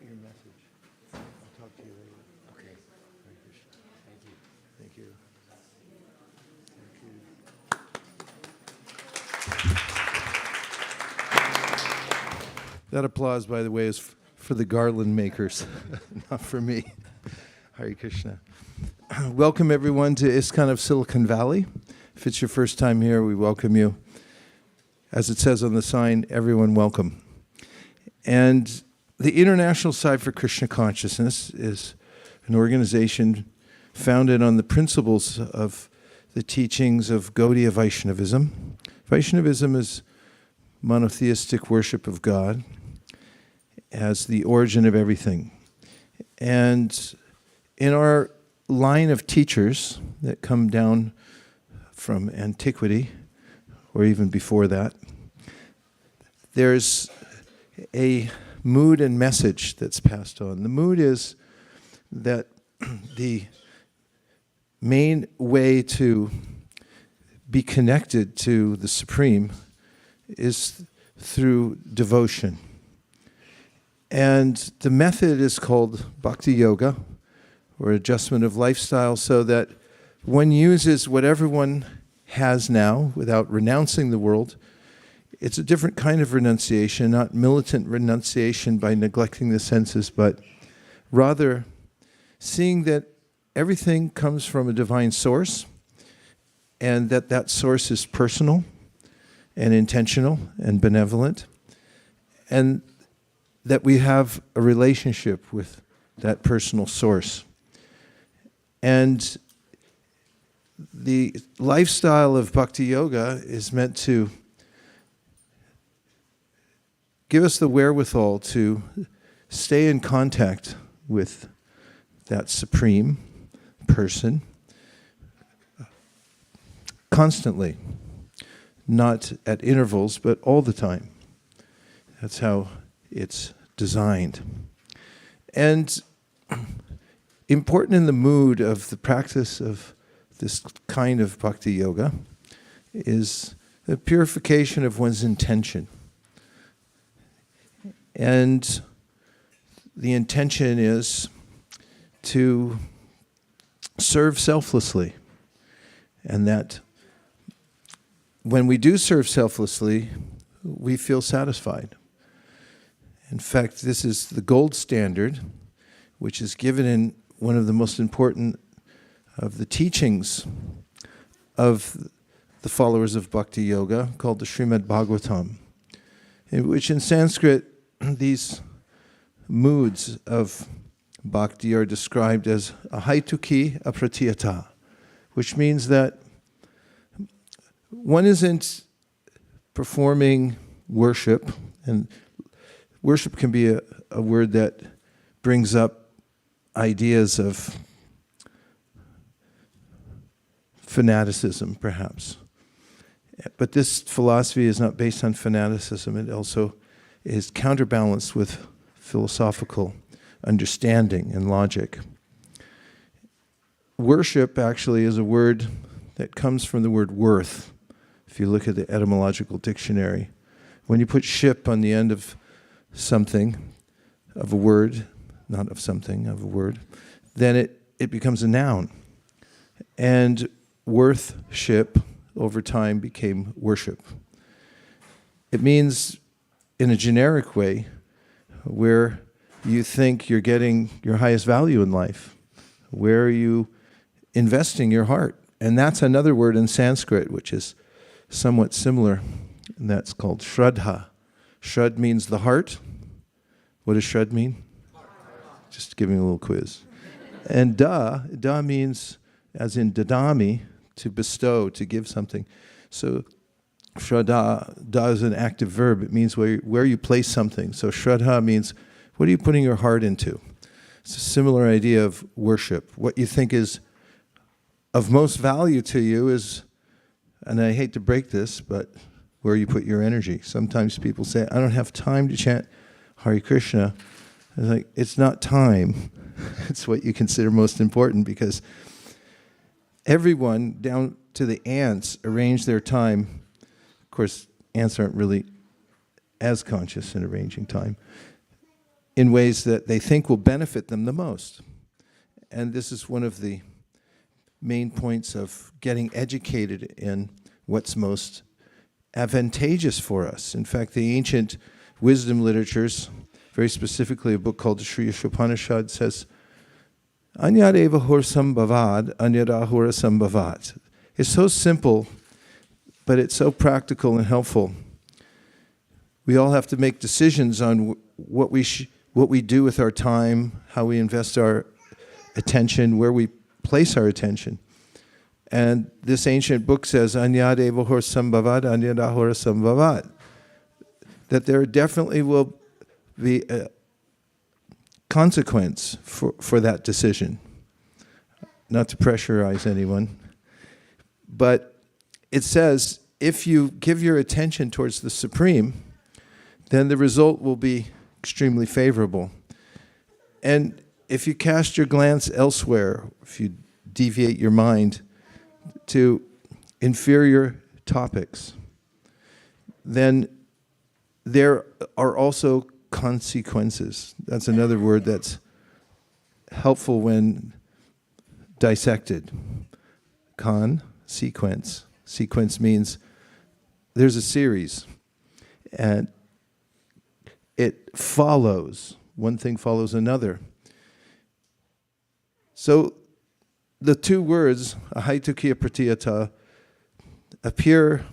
your message. I'll talk to you later. Okay. Hare Krishna. Thank you. Thank you. That applause, by the way, is for the garland makers, not for me. Hare Krishna. Welcome, everyone, to ISKCON of Silicon Valley. If it's your first time here, we welcome you. As it says on the sign, everyone welcome. And the International Side for Krishna Consciousness is an organization founded on the principles of the teachings of Gaudiya Vaishnavism. Vaishnavism is monotheistic worship of God as the origin of everything. And in our line of teachers that come down from antiquity, or even before that, there's a mood and message that's passed on. The mood is that the main way to be connected to the Supreme is through devotion. And the method is called bhakti yoga, or adjustment of lifestyle, so that one uses whatever one has now without renouncing the world. It's a different kind of renunciation, not militant renunciation by neglecting the senses, but rather seeing that everything comes from a divine source, and that that source is personal and intentional and benevolent, and that we have a relationship with that personal source. And the lifestyle of bhakti yoga is meant to give us the wherewithal to stay in contact with that supreme person constantly, not at intervals, but all the time. That's how it's designed. And important in the mood of the practice of this kind of bhakti yoga is the purification of one's intention. And the intention is to serve selflessly. And that when we do serve selflessly, we feel satisfied. In fact, this is the gold standard, which is given in one of the most important of the teachings of the followers of Bhakti Yoga, called the Srimad Bhagavatam, in which in Sanskrit, these moods of bhakti are described as ahaituki apratiyata, which means that one isn't performing worship, and worship can be a word that brings up ideas of fanaticism, perhaps. But this philosophy is not based on fanaticism. It also is counterbalanced with philosophical understanding and logic. Worship actually is a word that comes from the word worth. If you look at the etymological dictionary, when you put ship on the end of something, of a word, not of something, of a word, then it becomes a noun. And worthship over time became worship. It means, in a generic way, where you think you're getting your highest value in life, where are you investing your heart? And that's another word in Sanskrit, which is somewhat similar, and that's called shraddha. Shrad means the heart. What does shrad mean? Just giving a little quiz. And da means, as in dadami, to bestow, to give something. So shraddha, da is an active verb. It means where you place something. So shraddha means, what are you putting your heart into? It's a similar idea of worship. What you think is of most value to you is, and I hate to break this, but where you put your energy. Sometimes people say, I don't have time to chant Hare Krishna. It's like, it's not time. It's what you consider most important, because everyone, down to the ants, arrange their time. Of course, ants aren't really as conscious in arranging time. in ways that they think will benefit them the most. And this is one of the main points of getting educated in what's most advantageous for us. In fact, the ancient wisdom literatures, very specifically a book called the Sri Upanishad, says, Anyadeva horsambhavad, anyadahura sambhavat. It's so simple, but it's so practical and helpful. We all have to make decisions on what we do with our time, how we invest our attention, where we place our attention. And this ancient book says, Anyadeva horsambhavad, anyadahura sambhavat. That there definitely will be a consequence for that decision. Not to pressurize anyone. But it says, if you give your attention towards the Supreme, then the result will be extremely favorable. And if you cast your glance elsewhere, if you deviate your mind to inferior topics, then there are also consequences. That's another word that's helpful when dissected. Sequence. Sequence means there's a series, and it follows. One thing follows another. So the two words, ahaitukiya pratiyata, appear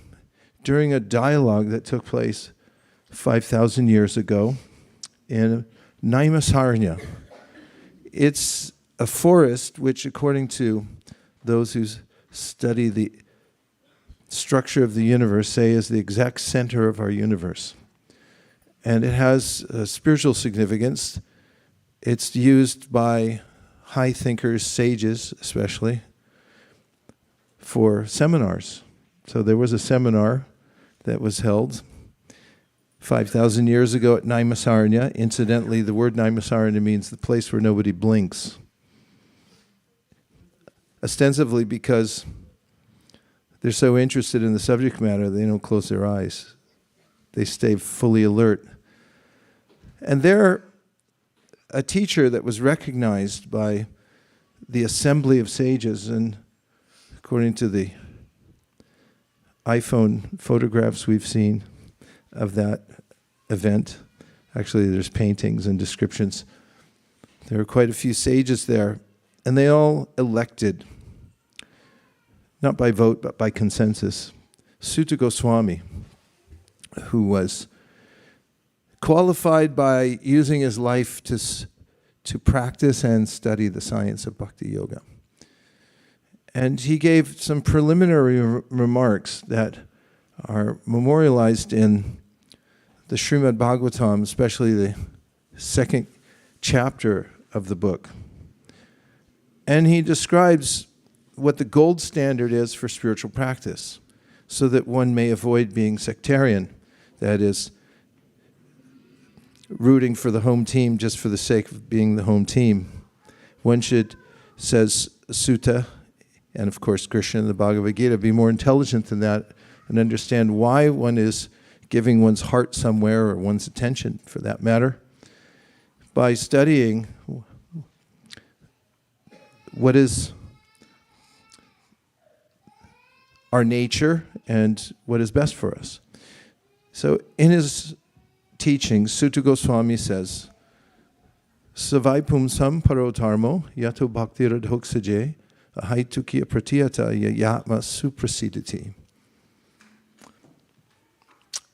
during a dialogue that took place 5,000 years ago in Naimisaranya. It's a forest which, according to those who study the structure of the universe, say is the exact center of our universe. And it has spiritual significance. It's used by high thinkers, sages especially, for seminars. So there was a seminar that was held 5,000 years ago at Naimisaranya. Incidentally, the word Naimisaranya means the place where nobody blinks. Ostensibly because they're so interested in the subject matter, they don't close their eyes. They stay fully alert. And there, a teacher that was recognized by the assembly of sages, and according to the iPhone photographs we've seen of that event, actually there's paintings and descriptions. There were quite a few sages there, and they all elected, not by vote, but by consensus, Sutta Goswami, who was qualified by using his life to practice and study the science of bhakti yoga. And he gave some preliminary remarks that are memorialized in the Srimad Bhagavatam, especially the second chapter of the book. And he describes what the gold standard is for spiritual practice, so that one may avoid being sectarian, that is, rooting for the home team just for the sake of being the home team. One should, says Sutta, and of course Krishna in the Bhagavad Gita, be more intelligent than that and understand why one is giving one's heart somewhere, or one's attention for that matter, by studying what is our nature and what is best for us. So in his teachings, Sutta Goswami says, Savai pumsam parodharmo yato bhaktiradhoksaje ahaitukiya pratiyata yatma suprasidati.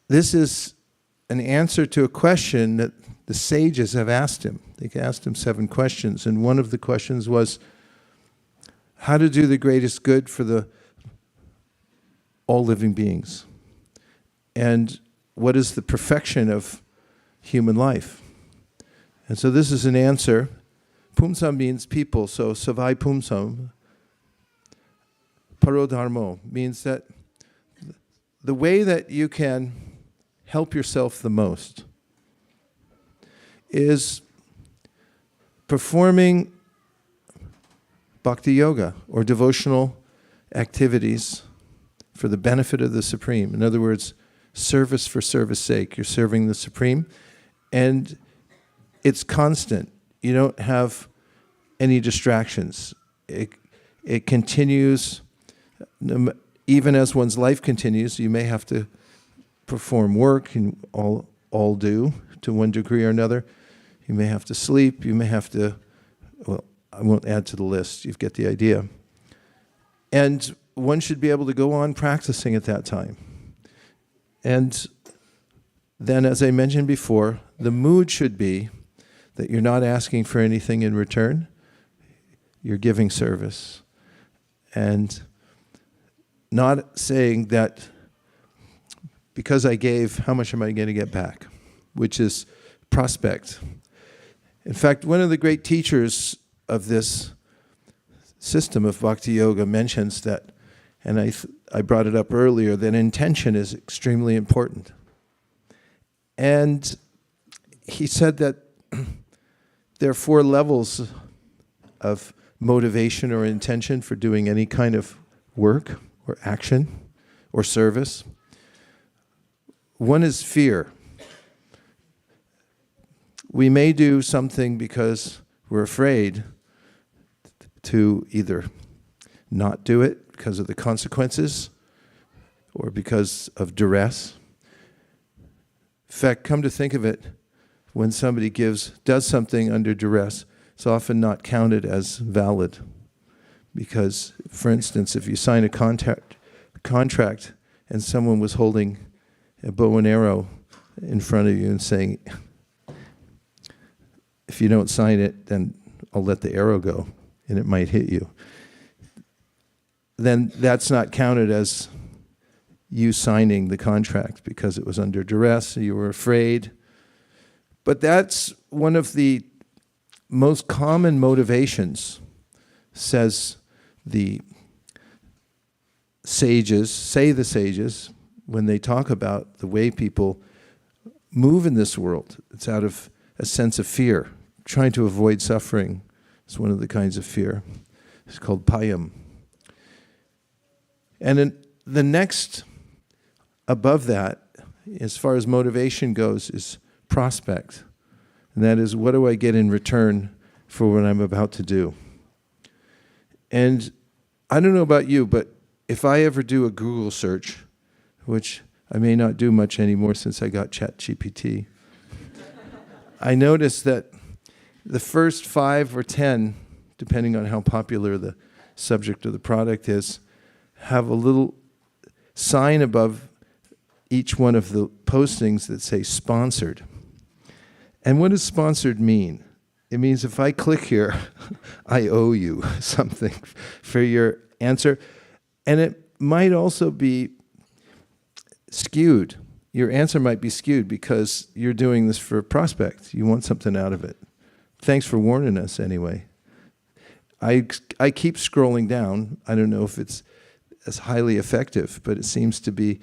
This is an answer to a question that the sages have asked him. They asked him 7 questions, and one of the questions was how to do the greatest good for all living beings. And what is the perfection of human life? And so this is an answer. Pumsam means people, so savai pumsam. Parodharmo means that the way that you can help yourself the most is performing bhakti yoga or devotional activities for the benefit of the Supreme. In other words, service for service sake. You're serving the Supreme, and it's constant. You don't have any distractions. It continues, even as one's life continues. You may have to perform work, and all do to one degree or another. You may have to sleep. You may have to, well, I won't add to the list. You get the idea. And one should be able to go on practicing at that time. And then, as I mentioned before, the mood should be that you're not asking for anything in return. You're giving service. And not saying that because I gave, how much am I going to get back? Which is prospect. In fact, one of the great teachers of this system of Bhakti Yoga mentions that, and I brought it up earlier, that intention is extremely important. And he said that there are 4 levels of motivation or intention for doing any kind of work or action or service. One is fear. We may do something because we're afraid to either not do it because of the consequences or because of duress. In fact, come to think of it, when somebody does something under duress, it's often not counted as valid. Because, for instance, if you sign a contract and someone was holding a bow and arrow in front of you and saying, if you don't sign it, then I'll let the arrow go and it might hit you. Then that's not counted as you signing the contract because it was under duress, you were afraid. But that's one of the most common motivations, says the sages, when they talk about the way people move in this world. It's out of a sense of fear. Trying to avoid suffering is one of the kinds of fear. It's called payam. And then the next above that, as far as motivation goes, is prospect. And that is, what do I get in return for what I'm about to do? And I don't know about you, but if I ever do a Google search, which I may not do much anymore since I got ChatGPT, I notice that the first 5 or 10, depending on how popular the subject of the product is, have a little sign above each one of the postings that say sponsored. And what does sponsored mean? It means if I click here, I owe you something for your answer. And it might also be skewed. Your answer might be skewed because you're doing this for a prospect. You want something out of it. Thanks for warning us anyway. I keep scrolling down. I don't know if it's as highly effective, but it seems to be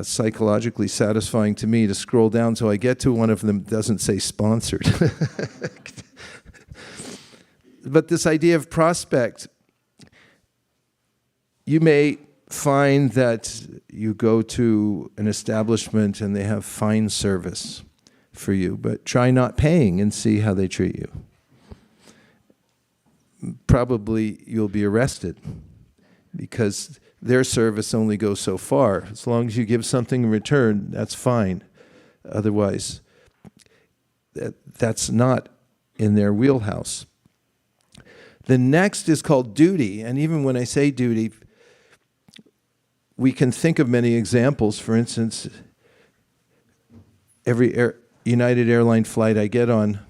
psychologically satisfying to me to scroll down so I get to one of them that doesn't say sponsored. But this idea of prospect, you may find that you go to an establishment and they have fine service for you, but try not paying and see how they treat you. Probably you'll be arrested because their service only goes so far. As long as you give something in return, that's fine. Otherwise, that's not in their wheelhouse. The next is called duty, and even when I say duty, we can think of many examples. For instance, every United Airline flight I get on,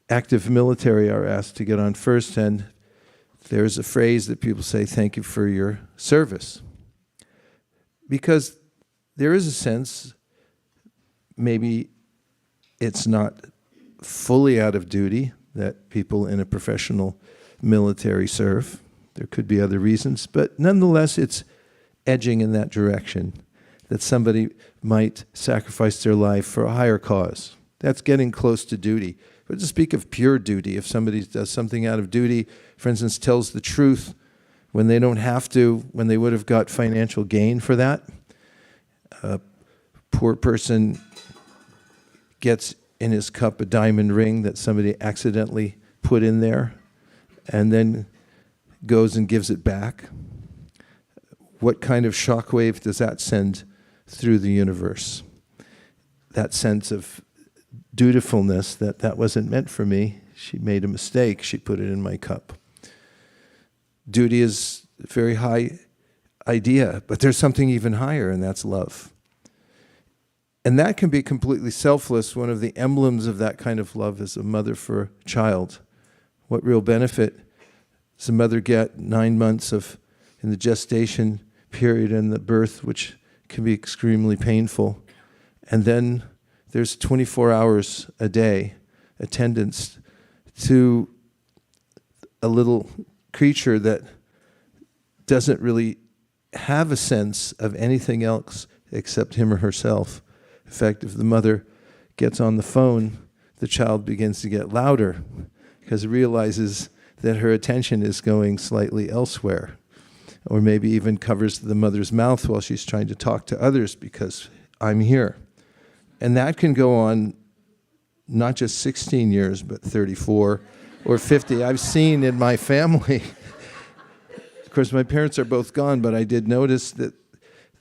active military are asked to get on first, and there's a phrase that people say, thank you for your service. Because there is a sense, maybe it's not fully out of duty that people in a professional military serve. There could be other reasons, but nonetheless it's edging in that direction, that somebody might sacrifice their life for a higher cause. That's getting close to duty. But to speak of pure duty, if somebody does something out of duty, for instance, tells the truth when they don't have to, when they would have got financial gain for that, a poor person gets in his cup a diamond ring that somebody accidentally put in there and then goes and gives it back? What kind of shockwave does that send through the universe? That sense of dutifulness that wasn't meant for me. She made a mistake. She put it in my cup. Duty is a very high idea, but there's something even higher, and that's love. And that can be completely selfless. One of the emblems of that kind of love is a mother for a child. What real benefit does a mother get 9 months in the gestation period and the birth, which can be extremely painful, and then there's 24 hours a day attendance to a little creature that doesn't really have a sense of anything else except him or herself. In fact, if the mother gets on the phone, the child begins to get louder because it realizes that her attention is going slightly elsewhere, or maybe even covers the mother's mouth while she's trying to talk to others because I'm here. And that can go on not just 16 years, but 34 or 50. I've seen in my family. Of course, my parents are both gone, but I did notice that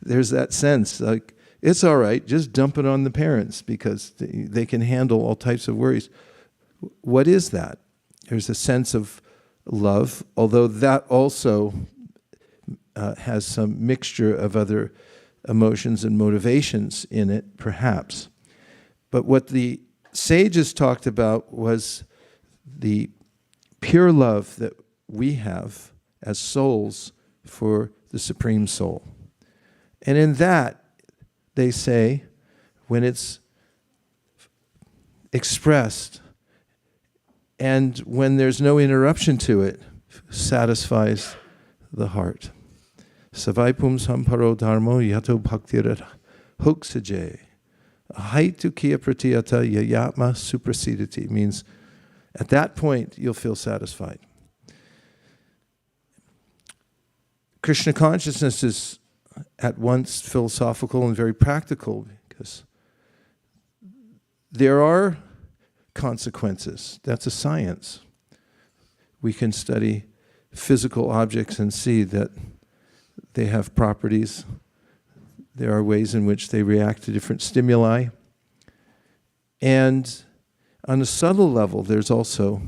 there's that sense, like, it's all right, just dump it on the parents because they can handle all types of worries. What is that? There's a sense of love, although that also has some mixture of other emotions and motivations in it, perhaps. But what the sages talked about was the pure love that we have as souls for the Supreme Soul. And in that, they say, when it's expressed and when there's no interruption to it, satisfies the heart. Savaipum samparo dharmo yato bhaktirat hoksaje. Haitu kia pratiyata yayatma suprasidati means at that point you'll feel satisfied. Krishna consciousness is at once philosophical and very practical because there are consequences. That's a science. We can study physical objects and see that they have properties. There are ways in which they react to different stimuli. And on a subtle level, there's also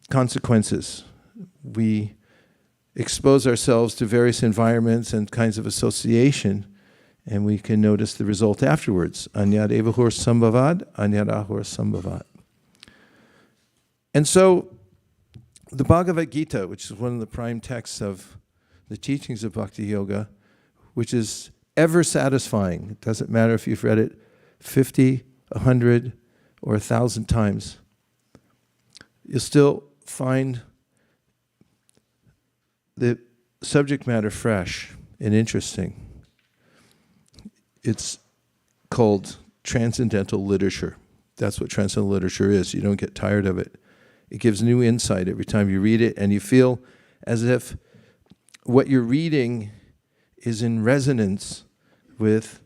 consequences. We expose ourselves to various environments and kinds of association, and we can notice the result afterwards. Anyad evahur sambhavad, anyad ahur sambhavat. And so, the Bhagavad Gita, which is one of the prime texts of the teachings of Bhakti Yoga, which is ever satisfying. It doesn't matter if you've read it 50, 100, or 1,000 times. You'll still find the subject matter fresh and interesting. It's called transcendental literature. That's what transcendental literature is. You don't get tired of it. It gives new insight every time you read it, and you feel as if what you're reading is in resonance with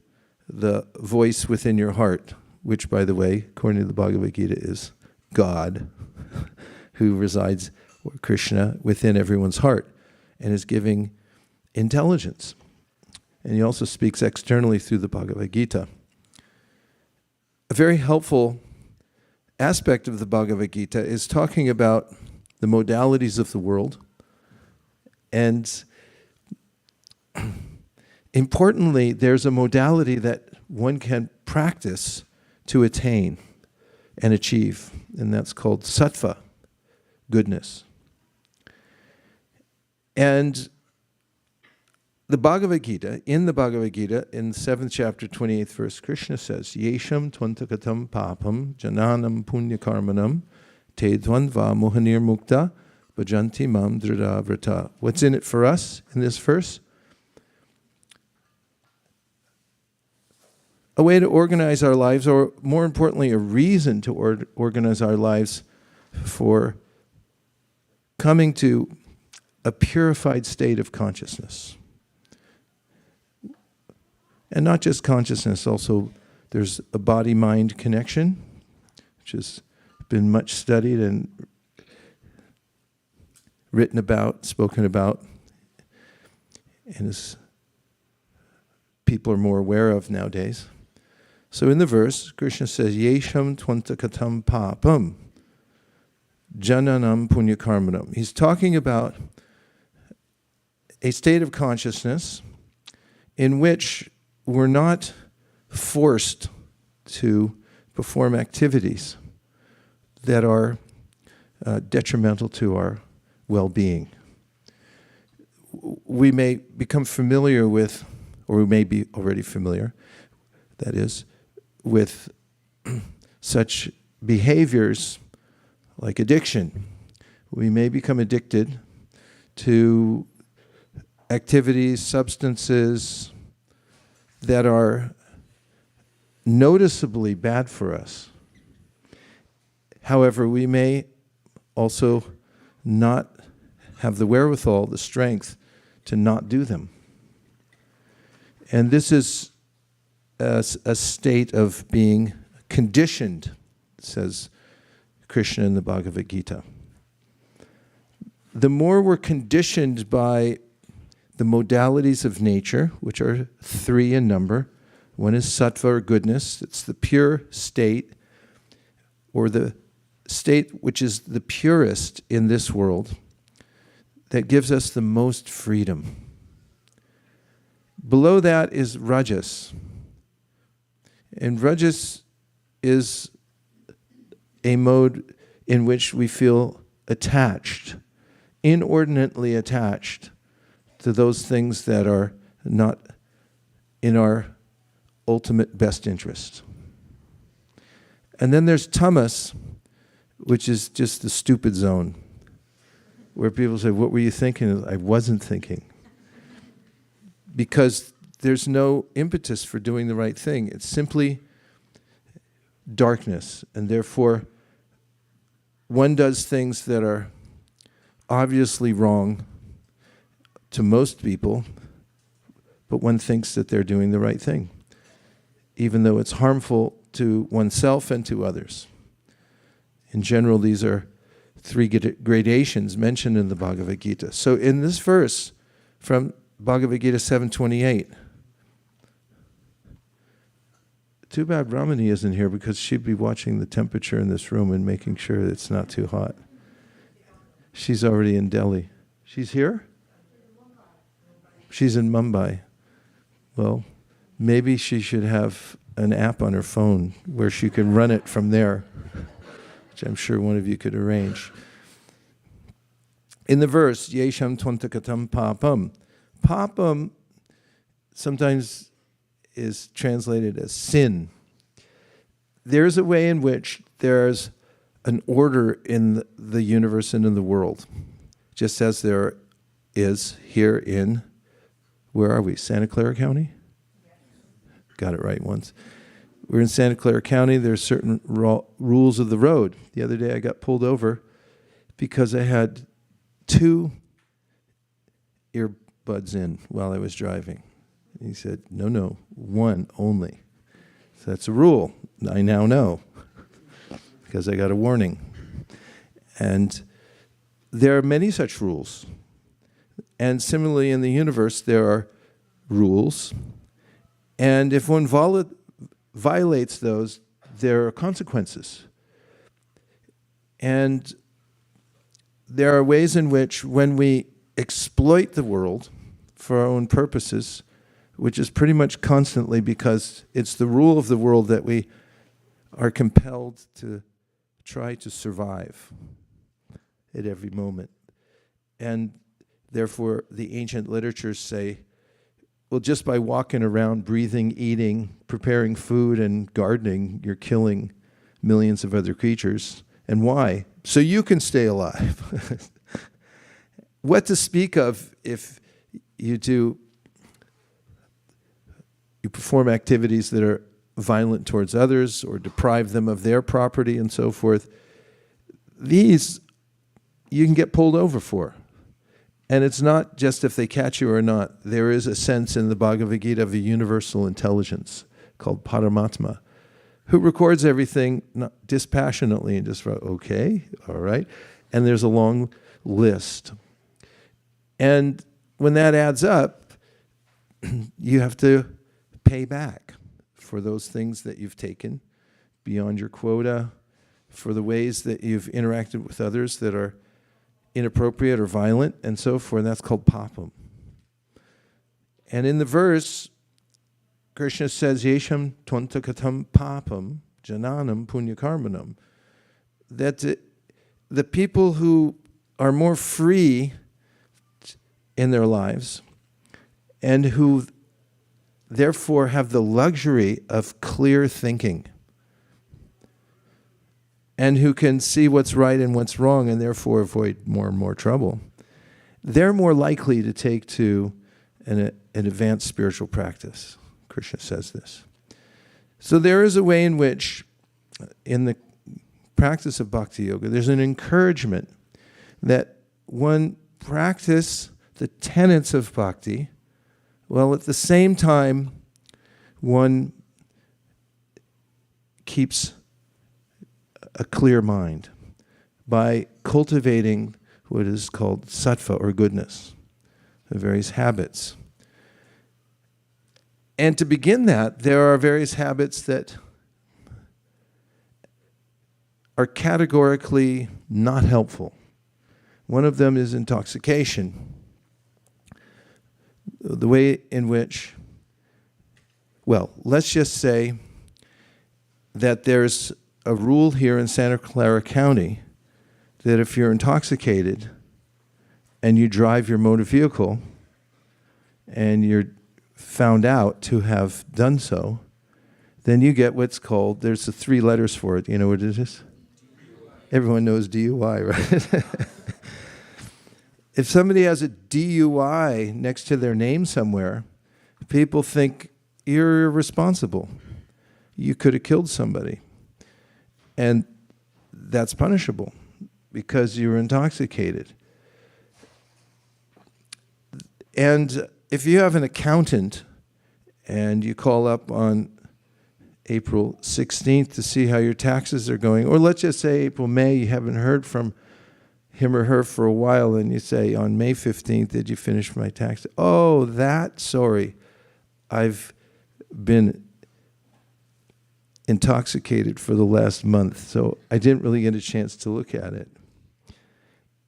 the voice within your heart, which, by the way, according to the Bhagavad Gita, is God, who resides, or Krishna, within everyone's heart, and is giving intelligence. And he also speaks externally through the Bhagavad Gita. A very helpful aspect of the Bhagavad Gita is talking about the modalities of the world, and importantly, there's a modality that one can practice to attain and achieve, and that's called sattva, goodness. And the Bhagavad Gita, in the 7th chapter, 28th verse, Krishna says, Yesham tvantakatam papam jananam punyakarmanam te dvandva mohanir mukta bhajanti mam drida vrata. What's in it for us in this verse? A way to organize our lives, or more importantly, a reason to organize our lives for coming to a purified state of consciousness. And not just consciousness, also There's a body-mind connection, which has been much studied and written about, spoken about, and as people are more aware of nowadays. So in the verse, Krishna says, Yesham tvantakatam papam jananam punyakarmanam. He's talking about a state of consciousness in which we're not forced to perform activities that are detrimental to our well-being. We may become familiar with, or we may be already familiar, that is, with such behaviors like addiction. We may become addicted to activities, substances that are noticeably bad for us. However, we may also not have the wherewithal, the strength to not do them. And this is a state of being conditioned, says Krishna in the Bhagavad Gita. The more we're conditioned by the modalities of nature, which are 3 in number. One is sattva, or goodness. It's the pure state, or the state which is the purest in this world, that gives us the most freedom. Below that is rajas. And rajas is a mode in which we feel attached, inordinately attached to those things that are not in our ultimate best interest. And then there's tamas, which is just the stupid zone, where people say, what were you thinking? I wasn't thinking. Because there's no impetus for doing the right thing. It's simply darkness, and therefore one does things that are obviously wrong to most people, but one thinks that they're doing the right thing, even though it's harmful to oneself and to others. In general, these are 3 gradations mentioned in the Bhagavad Gita. So in this verse from Bhagavad Gita 7:28, too bad Ramani isn't here, because she'd be watching the temperature in this room and making sure that it's not too hot. She's already in Delhi. She's here? She's in Mumbai. Well, maybe she should have an app on her phone where she can run it from there, which I'm sure one of you could arrange. In the verse, Yesham tvantakatam papam. Papam sometimes is translated as sin. There's a way in which there's an order in the universe and in the world, just as there is here in, where are we, Santa Clara County? Got it right once. We're in Santa Clara County. There's certain rules of the road. The other day I got pulled over because I had 2 earbuds in while I was driving. And he said, no, 1 only. So that's a rule. I now know because I got a warning. And there are many such rules. And similarly in the universe, there are rules. And if one violates those, there are consequences. And there are ways in which when we exploit the world for our own purposes, which is pretty much constantly, because it's the rule of the world that we are compelled to try to survive at every moment. And therefore, the ancient literatures say, well, just by walking around, breathing, eating, preparing food, and gardening, you're killing millions of other creatures. And why? So you can stay alive. What to speak of if you perform activities that are violent towards others or deprive them of their property and so forth. These you can get pulled over for. And it's not just if they catch you or not. There is a sense in the Bhagavad Gita of a universal intelligence called Paramatma, who records everything not dispassionately and just wrote, okay, all right. And there's a long list. And when that adds up, you have to pay back for those things that you've taken beyond your quota, for the ways that you've interacted with others that are inappropriate or violent and so forth. And that's called papam. And in the verse, Krishna says, Yesham twantakatam papam jananam punyakarmanam. That the people who are more free in their lives and who therefore have the luxury of clear thinking and who can see what's right and what's wrong and therefore avoid more and more trouble, they're more likely to take to an advanced spiritual practice. Krishna says this. So there is a way in which, in the practice of bhakti yoga, there's an encouragement that one practice the tenets of bhakti, while at the same time one keeps a clear mind by cultivating what is called sattva, or goodness, the various habits. And to begin that, there are various habits that are categorically not helpful. One of them is intoxication. The way in which, well, let's just say that there's a rule here in Santa Clara County that if you're intoxicated and you drive your motor vehicle and you're found out to have done so, then you get what's called, there's the 3 letters for it. You know what it is? Everyone knows DUI, right? If somebody has a DUI next to their name somewhere, people think you're irresponsible. You could have killed somebody. And that's punishable because you were intoxicated. And if you have an accountant and you call up on April 16th to see how your taxes are going, or let's just say April, May, you haven't heard from him or her for a while, and you say, on May 15th, did you finish my tax? Oh, sorry. I've been intoxicated for the last month, so I didn't really get a chance to look at it.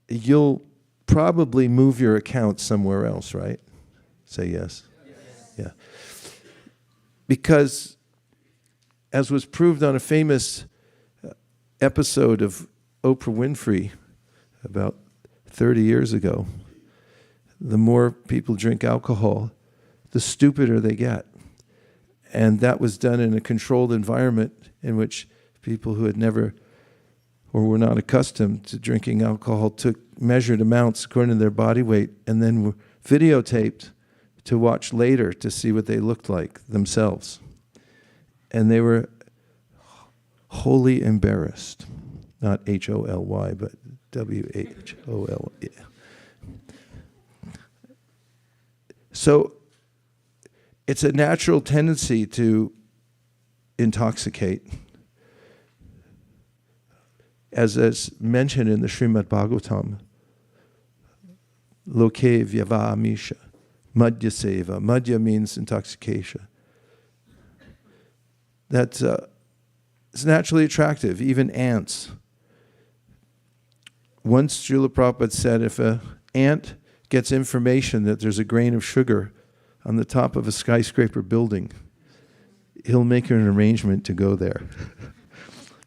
You'll probably move your account somewhere else, right? Say yes. Yes. Yeah. Because, as was proved on a famous episode of Oprah Winfrey about 30 years ago, the more people drink alcohol, the stupider they get. And that was done in a controlled environment in which people who had never or were not accustomed to drinking alcohol took measured amounts according to their body weight and then were videotaped to watch later to see what they looked like themselves. And they were wholly embarrassed. Not H-O-L-Y, but W-H-O-L. Yeah. So it's a natural tendency to intoxicate. As is mentioned in the Srimad Bhagavatam, Loke vyavamisha, madhya seva. Madhya means intoxication. That's it's naturally attractive, even ants. Once Srila Prabhupada said, if an ant gets information that there's a grain of sugar on the top of a skyscraper building, he'll make an arrangement to go there.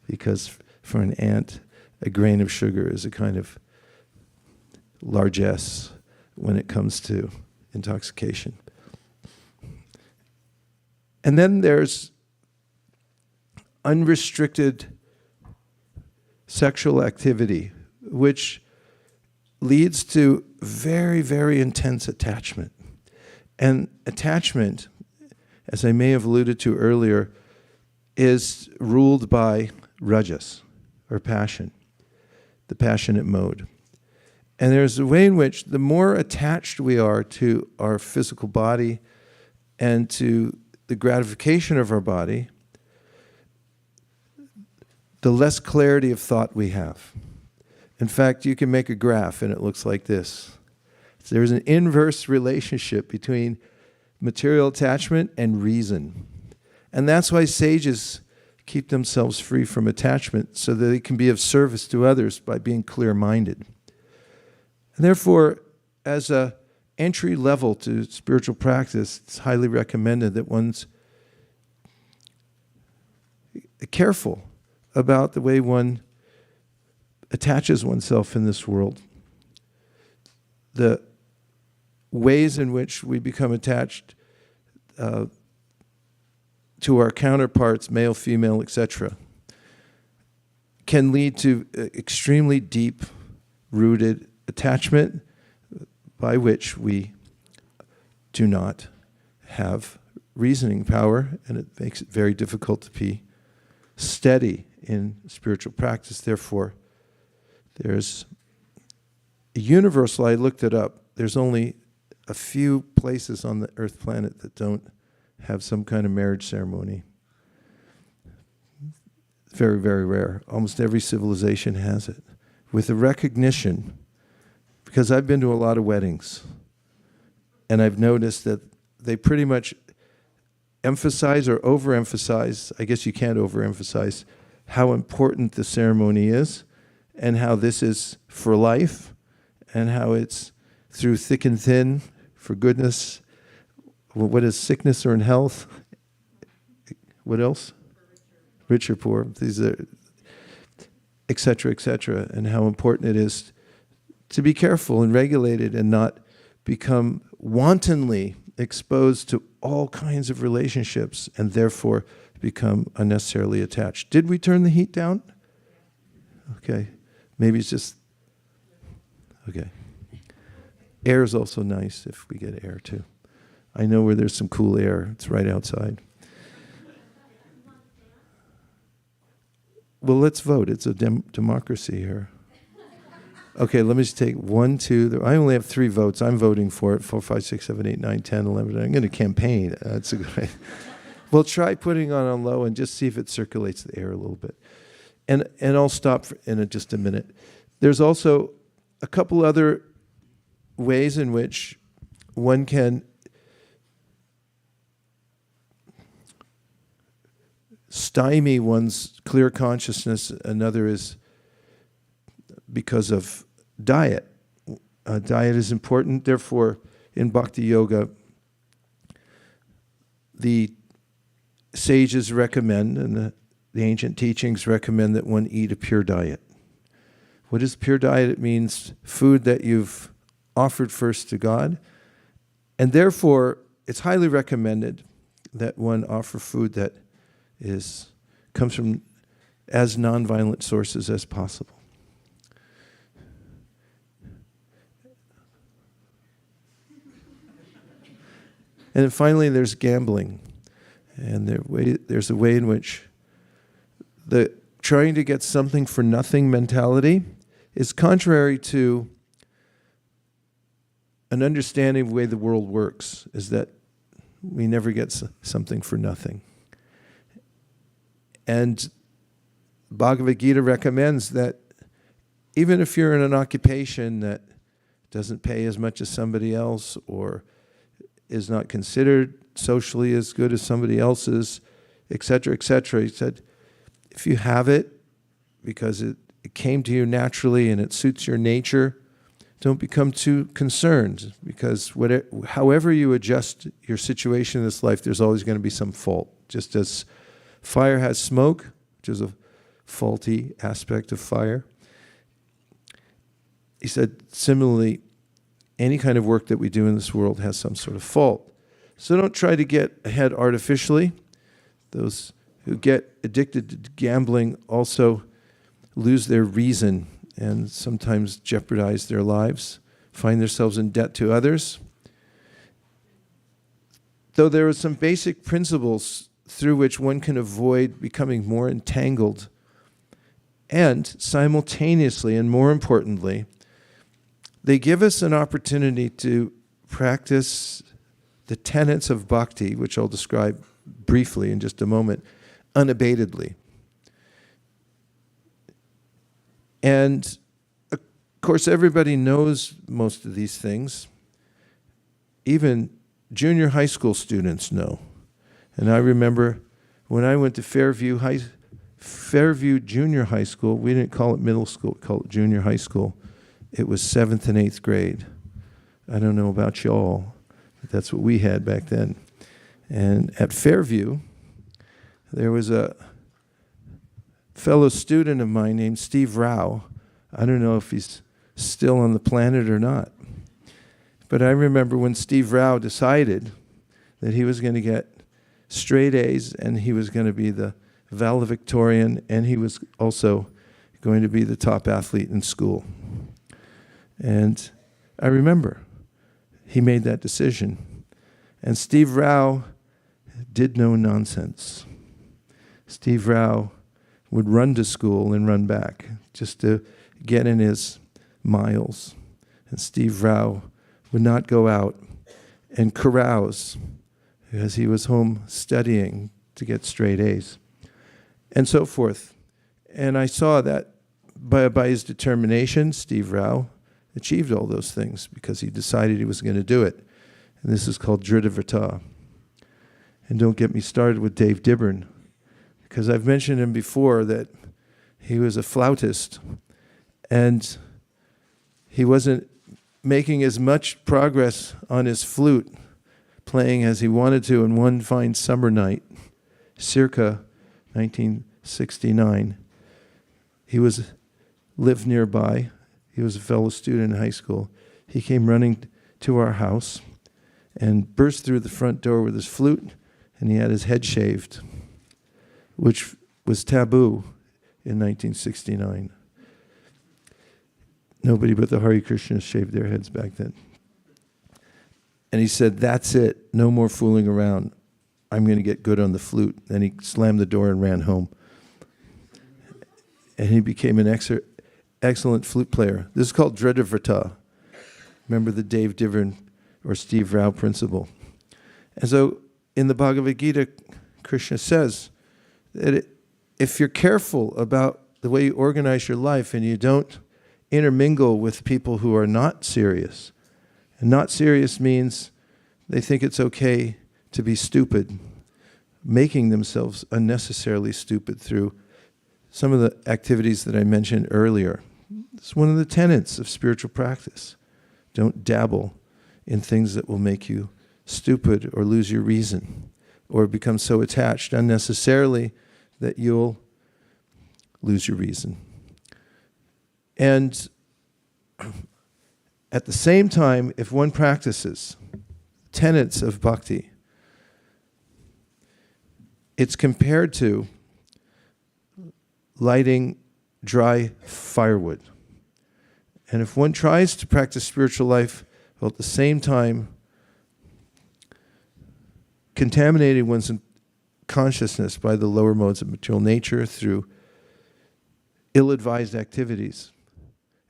Because for an ant, a grain of sugar is a kind of largesse when it comes to intoxication. And then there's unrestricted sexual activity, which leads to very, very intense attachment. And attachment, as I may have alluded to earlier, is ruled by rajas, or passion, the passionate mode. And there's a way in which the more attached we are to our physical body and to the gratification of our body, the less clarity of thought we have. In fact, you can make a graph and it looks like this. So there's an inverse relationship between material attachment and reason. And that's why sages keep themselves free from attachment so that they can be of service to others by being clear-minded. And therefore, as a entry level to spiritual practice, it's highly recommended that one's careful about the way one attaches oneself in this world. The ways in which we become attached to our counterparts, male, female, etc., can lead to extremely deep-rooted attachment by which we do not have reasoning power, and it makes it very difficult to be steady in spiritual practice. Therefore, there's a universal, I looked it up, there's only a few places on the earth planet that don't have some kind of marriage ceremony. Very, very rare. Almost every civilization has it. With a recognition, because I've been to a lot of weddings, and I've noticed that they pretty much emphasize or overemphasize, I guess you can't overemphasize, how important the ceremony is, and how this is for life, and how it's through thick and thin, for goodness. What is sickness or in health? What else? Rich or poor. These are, et cetera, and how important it is to be careful and regulated and not become wantonly exposed to all kinds of relationships and therefore become unnecessarily attached. Did we turn the heat down? Okay. Maybe it's just, okay. Air is also nice if we get air too. I know where there's some cool air. It's right outside. Well, let's vote. It's a democracy here. Okay, let me just take 1, 2. I only have 3 votes. I'm voting for it. 4, 5, 6, 7, 8, 9, 10, 11. I'm going to campaign. That's a good idea. We'll try putting on low and just see if it circulates the air a little bit. And I'll stop in just a minute. There's also a couple other ways in which one can stymie one's clear consciousness. Another is because of diet. Diet is important. Therefore, in Bhakti Yoga, the sages recommend, and the ancient teachings recommend, that one eat a pure diet. What is pure diet? It means food that you've offered first to God, and therefore it's highly recommended that one offer food that comes from as nonviolent sources as possible. And then finally, there's gambling, and there's a way in which the trying to get something for nothing mentality is contrary to an understanding of the way the world works, is that we never get something for nothing. And Bhagavad Gita recommends that even if you're in an occupation that doesn't pay as much as somebody else or is not considered socially as good as somebody else's, etc., he said, if you have it because it came to you naturally and it suits your nature, don't become too concerned, because however you adjust your situation in this life, there's always going to be some fault. Just as fire has smoke, which is a faulty aspect of fire. He said, similarly, any kind of work that we do in this world has some sort of fault. So don't try to get ahead artificially. Those who get addicted to gambling also lose their reason and sometimes jeopardize their lives, find themselves in debt to others. Though there are some basic principles through which one can avoid becoming more entangled, and simultaneously, and more importantly, they give us an opportunity to practice the tenets of bhakti, which I'll describe briefly in just a moment, unabatedly. And of course, everybody knows most of these things. Even junior high school students know. And I remember when I went to Fairview Junior High School, we didn't call it middle school, we called it junior high school. It was 7th and 8th grade. I don't know about y'all, but that's what we had back then. And at Fairview, there was a fellow student of mine named Steve Rao. I don't know if he's still on the planet or not. But I remember when Steve Rao decided that he was going to get straight A's and he was going to be the valedictorian and he was also going to be the top athlete in school. And I remember he made that decision. And Steve Rao did no nonsense. Steve Rao would run to school and run back just to get in his miles. And Steve Rao would not go out and carouse because he was home studying to get straight A's and so forth. And I saw that by his determination, Steve Rao achieved all those things because he decided he was going to do it. And this is called Dridavata. And don't get me started with Dave Dibburn, because I've mentioned him before that he was a flautist and he wasn't making as much progress on his flute playing as he wanted to. And one fine summer night, circa 1969, he lived nearby. He was a fellow student in high school. He came running to our house and burst through the front door with his flute, and he had his head shaved, which was taboo in 1969. Nobody but the Hare Krishnas shaved their heads back then. And he said, "That's it, no more fooling around. I'm going to get good on the flute." Then he slammed the door and ran home. And he became an excellent flute player. This is called Dridavata. Remember the Dave Dibburn or Steve Rao principle. And so in the Bhagavad Gita, Krishna says that if you're careful about the way you organize your life and you don't intermingle with people who are not serious, and not serious means they think it's okay to be stupid, making themselves unnecessarily stupid through some of the activities that I mentioned earlier. It's one of the tenets of spiritual practice. Don't dabble in things that will make you stupid or lose your reason or become so attached unnecessarily that you'll lose your reason. And at the same time, if one practices tenets of bhakti, it's compared to lighting dry firewood. And if one tries to practice spiritual life while at the same time contaminating one's consciousness by the lower modes of material nature through ill-advised activities,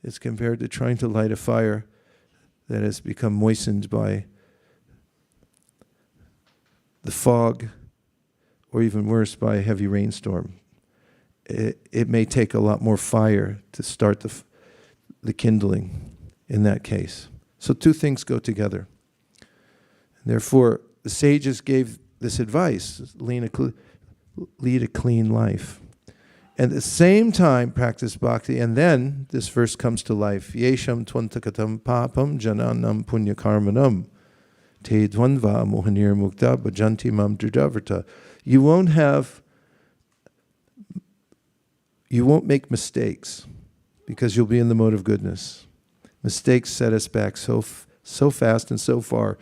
it's compared to trying to light a fire that has become moistened by the fog, or even worse, by a heavy rainstorm. It may take a lot more fire to start the kindling in that case. So two things go together. Therefore, the sages gave this advice: lead a clean life. And at the same time, practice bhakti. And then this verse comes to life. Yesham tvantakatam papam jananam punyakarmanam te dvandva mohanir mukta bhajanti mam dridavata. You won't make mistakes because you'll be in the mode of goodness. Mistakes set us back so fast and so far.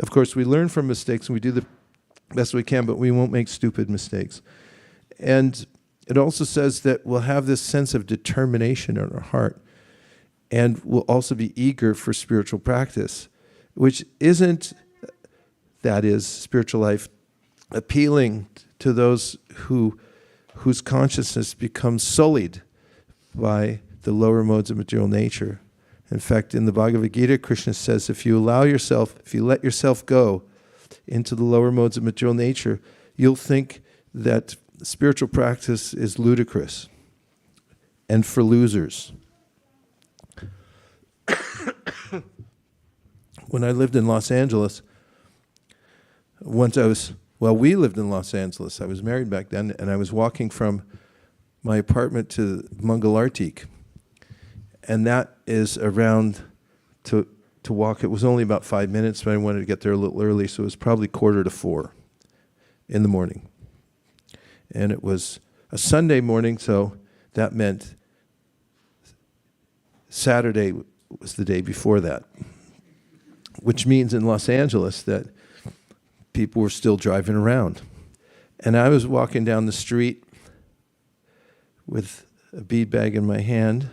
Of course, we learn from mistakes and we do the best we can, but we won't make stupid mistakes. And it also says that we'll have this sense of determination in our heart, and we'll also be eager for spiritual practice, which isn't, that is, spiritual life, appealing to those whose consciousness becomes sullied by the lower modes of material nature. In fact, in the Bhagavad Gita, Krishna says, if you let yourself go into the lower modes of material nature, you'll think that spiritual practice is ludicrous and for losers. When I lived in Los Angeles, we lived in Los Angeles. I was married back then, and I was walking from my apartment to Mangalartik. And that is around to walk. It was only about 5 minutes, but I wanted to get there a little early, so it was probably 3:45 in the morning. And it was a Sunday morning, so that meant Saturday was the day before that, which means in Los Angeles that people were still driving around. And I was walking down the street with a bead bag in my hand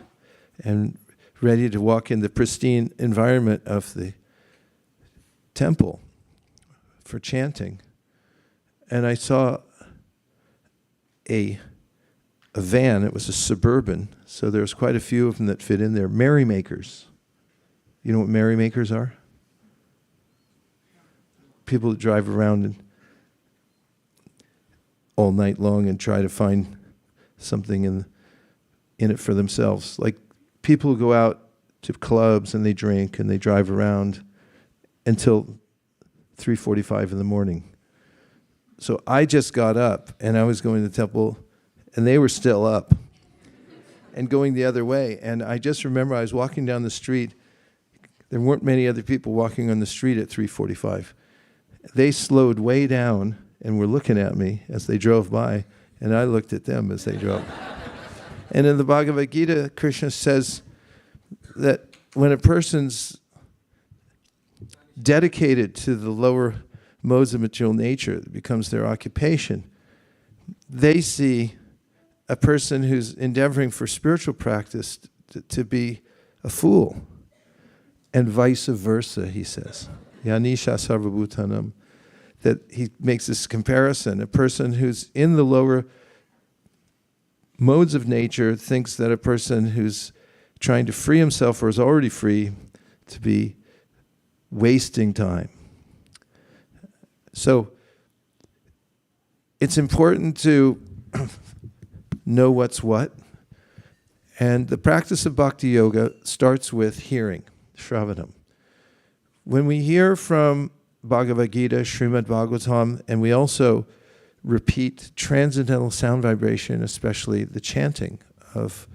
and ready to walk in the pristine environment of the temple for chanting. And I saw a van. It was a Suburban, so there was quite a few of them that fit in there. Merrymakers. You know what merrymakers are? People that drive around all night long and try to find something in it for themselves. Like people who go out to clubs and they drink and they drive around until 3:45 in the morning. So I just got up and I was going to the temple and they were still up and going the other way. And I just remember I was walking down the street. There weren't many other people walking on the street at 3:45. They slowed way down and were looking at me as they drove by, and I looked at them as they drove. And in the Bhagavad Gita, Krishna says that when a person's dedicated to the lower modes of material nature, it becomes their occupation, they see a person who's endeavoring for spiritual practice to be a fool. And vice versa, he says. Yanisha sarvabhutanam. That he makes this comparison. A person who's in the lower modes of nature thinks that a person who's trying to free himself or is already free to be wasting time. So it's important to know what's what. And the practice of bhakti yoga starts with hearing, shravanam. When we hear from Bhagavad Gita, Srimad Bhagavatam, and we also repeat transcendental sound vibration, especially the chanting of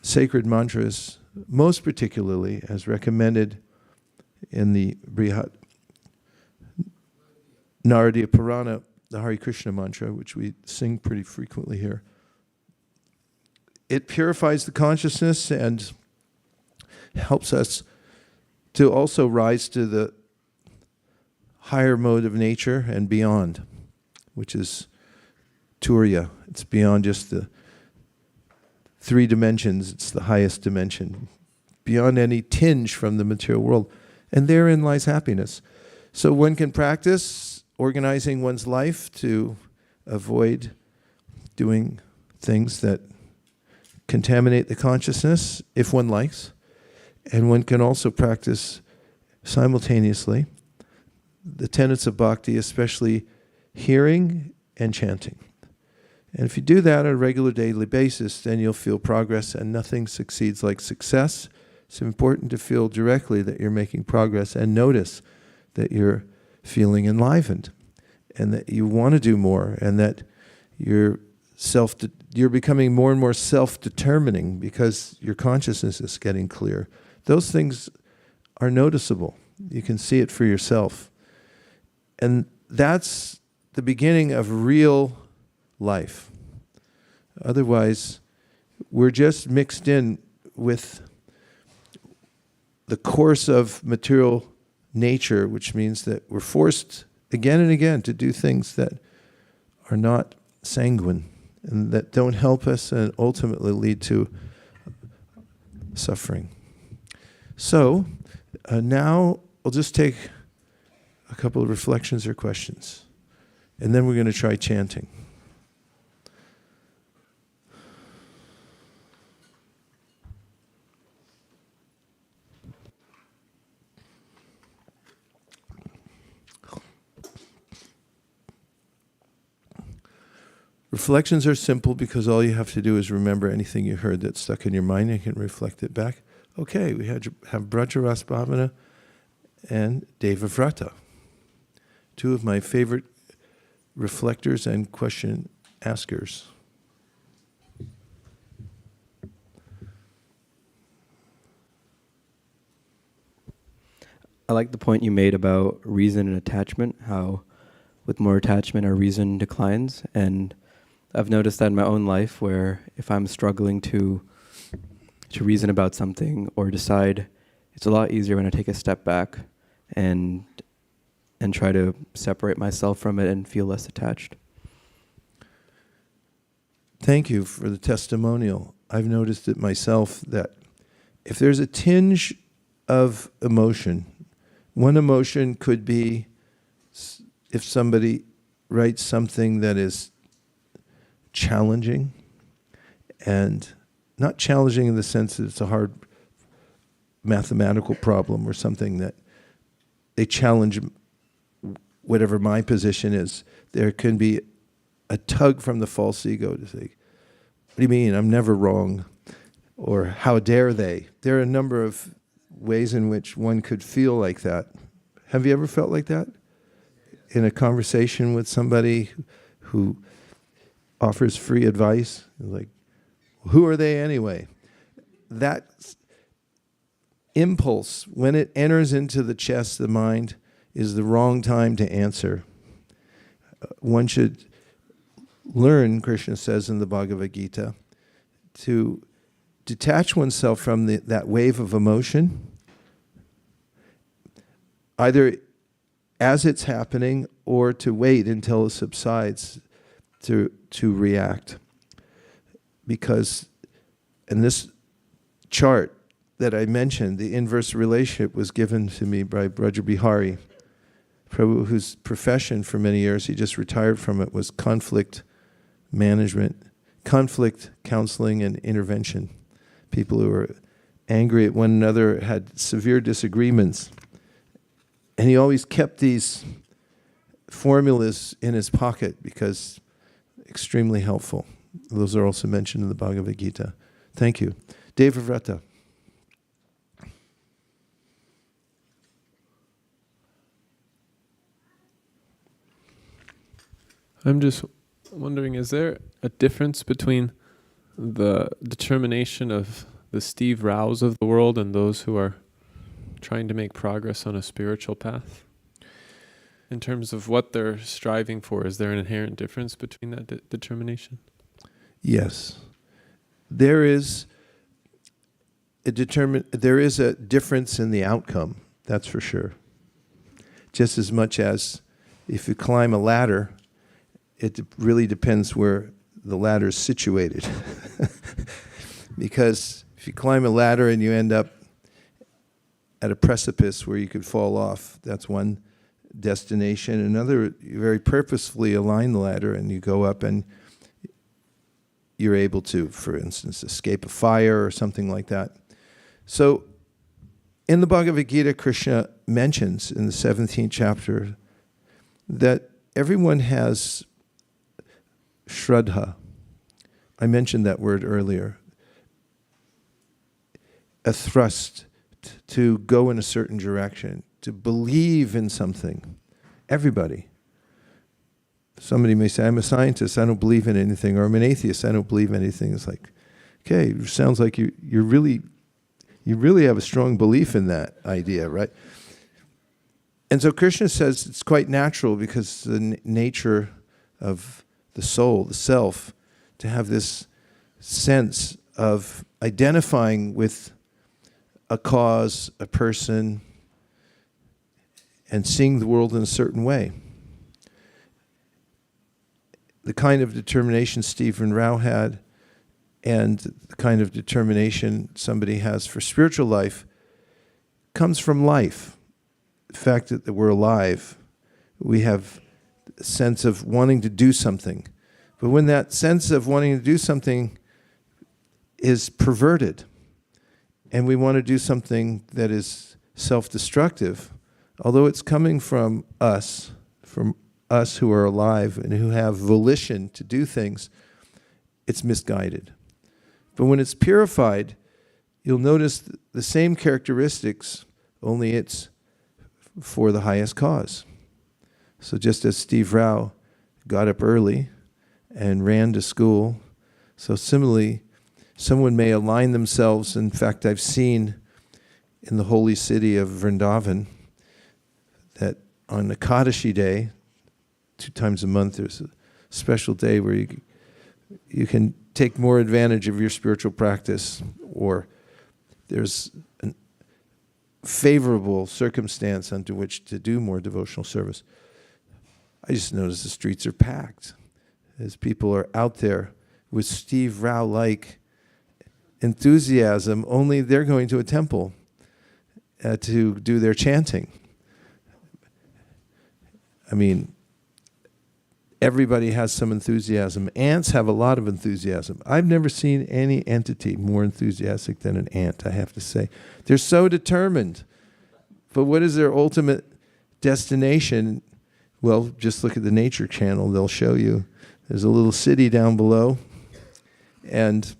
sacred mantras, most particularly as recommended in the Brihat Naradiya Purana, the Hare Krishna mantra, which we sing pretty frequently here. It purifies the consciousness and helps us to also rise to the higher mode of nature and beyond, which is Turiya. It's beyond just the 3 dimensions. It's the highest dimension, beyond any tinge from the material world. And therein lies happiness. So one can practice organizing one's life to avoid doing things that contaminate the consciousness, if one likes. And one can also practice simultaneously the tenets of bhakti, especially hearing and chanting. And if you do that on a regular daily basis, then you'll feel progress, and nothing succeeds like success. It's important to feel directly that you're making progress and notice that you're feeling enlivened and that you want to do more and that you're becoming more and more self-determining because your consciousness is getting clear. Those things are noticeable. You can see it for yourself. And that's the beginning of real life. Otherwise, we're just mixed in with the course of material nature, which means that we're forced again and again to do things that are not sanguine and that don't help us and ultimately lead to suffering. So now we'll just take a couple of reflections or questions, and then we're going to try chanting. Reflections are simple because all you have to do is remember anything you heard that's stuck in your mind and you can reflect it back. Okay, we have Brajaras Bhavana and Devavrata, two of my favorite reflectors and question askers. I like the point you made about reason and attachment, how with more attachment our reason declines. And I've noticed that in my own life where if I'm struggling to reason about something or decide, it's a lot easier when I take a step back and try to separate myself from it and feel less attached. Thank you for the testimonial. I've noticed it myself that if there's a tinge of emotion, one emotion could be if somebody writes something that is challenging, and not challenging in the sense that it's a hard mathematical problem or something that they challenge whatever my position is. There can be a tug from the false ego to say, what do you mean? I'm never wrong. Or how dare they? There are a number of ways in which one could feel like that. Have you ever felt like that? In a conversation with somebody who offers free advice? Like, who are they anyway? That impulse, when it enters into the chest, the mind, is the wrong time to answer. One should learn, Krishna says in the Bhagavad Gita, to detach oneself from that wave of emotion, either as it's happening or to wait until it subsides to react. Because in this chart that I mentioned, the inverse relationship was given to me by Braja Bihari Prabhu, whose profession for many years, he just retired from it, was conflict management, conflict counseling and intervention. People who were angry at one another, had severe disagreements. And he always kept these formulas in his pocket because extremely helpful. Those are also mentioned in the Bhagavad Gita. Thank you. Devavrata. I'm just wondering, is there a difference between the determination of the Steve Rows of the world and those who are trying to make progress on a spiritual path? In terms of what they're striving for, is there an inherent difference between that determination? Yes. There is a difference in the outcome, that's for sure. Just as much as if you climb a ladder, it really depends where the ladder is situated. Because if you climb a ladder and you end up at a precipice where you could fall off, that's one destination. Another, you very purposefully align the ladder and you go up and you're able to, for instance, escape a fire or something like that. So in the Bhagavad Gita, Krishna mentions in the 17th chapter that everyone has Shraddha. I mentioned that word earlier. A thrust to go in a certain direction, to believe in something. Everybody. Somebody may say, I'm a scientist, I don't believe in anything, or I'm an atheist, I don't believe in anything. It's like, okay, it sounds like you really have a strong belief in that idea, right? And so Krishna says it's quite natural because the nature of the soul, the self, to have this sense of identifying with a cause, a person, and seeing the world in a certain way. The kind of determination Stephen Rao had and the kind of determination somebody has for spiritual life comes from life. The fact that we're alive, we have a sense of wanting to do something. But when that sense of wanting to do something is perverted, and we want to do something that is self-destructive, although it's coming from us, from us who are alive and who have volition to do things, it's misguided. But when it's purified, you'll notice the same characteristics, only it's for the highest cause. So just as Steve Rao got up early and ran to school, so similarly, someone may align themselves. In fact, I've seen in the holy city of Vrindavan that on the Kadashi day, 2 times a month, there's a special day where you can take more advantage of your spiritual practice, or there's a favorable circumstance under which to do more devotional service. I just noticed the streets are packed as people are out there with Steve Rao-like enthusiasm, only they're going to a temple to do their chanting. I mean, everybody has some enthusiasm. Ants have a lot of enthusiasm. I've never seen any entity more enthusiastic than an ant, I have to say. They're so determined. But what is their ultimate destination? Well, just look at the Nature Channel. They'll show you. There's a little city down below, and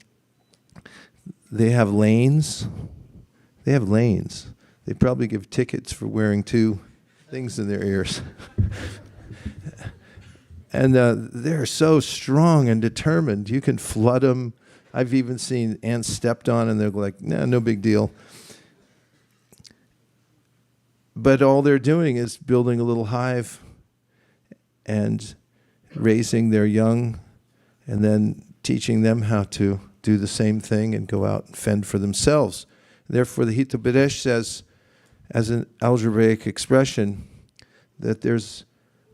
they have lanes. They have lanes. They probably give tickets for wearing 2 things in their ears. And they're so strong and determined. You can flood them. I've even seen ants stepped on, and they're like, nah, no big deal. But all they're doing is building a little hive and raising their young, and then teaching them how to do the same thing and go out and fend for themselves. Therefore, the Hitopadesh says, as an algebraic expression, that there's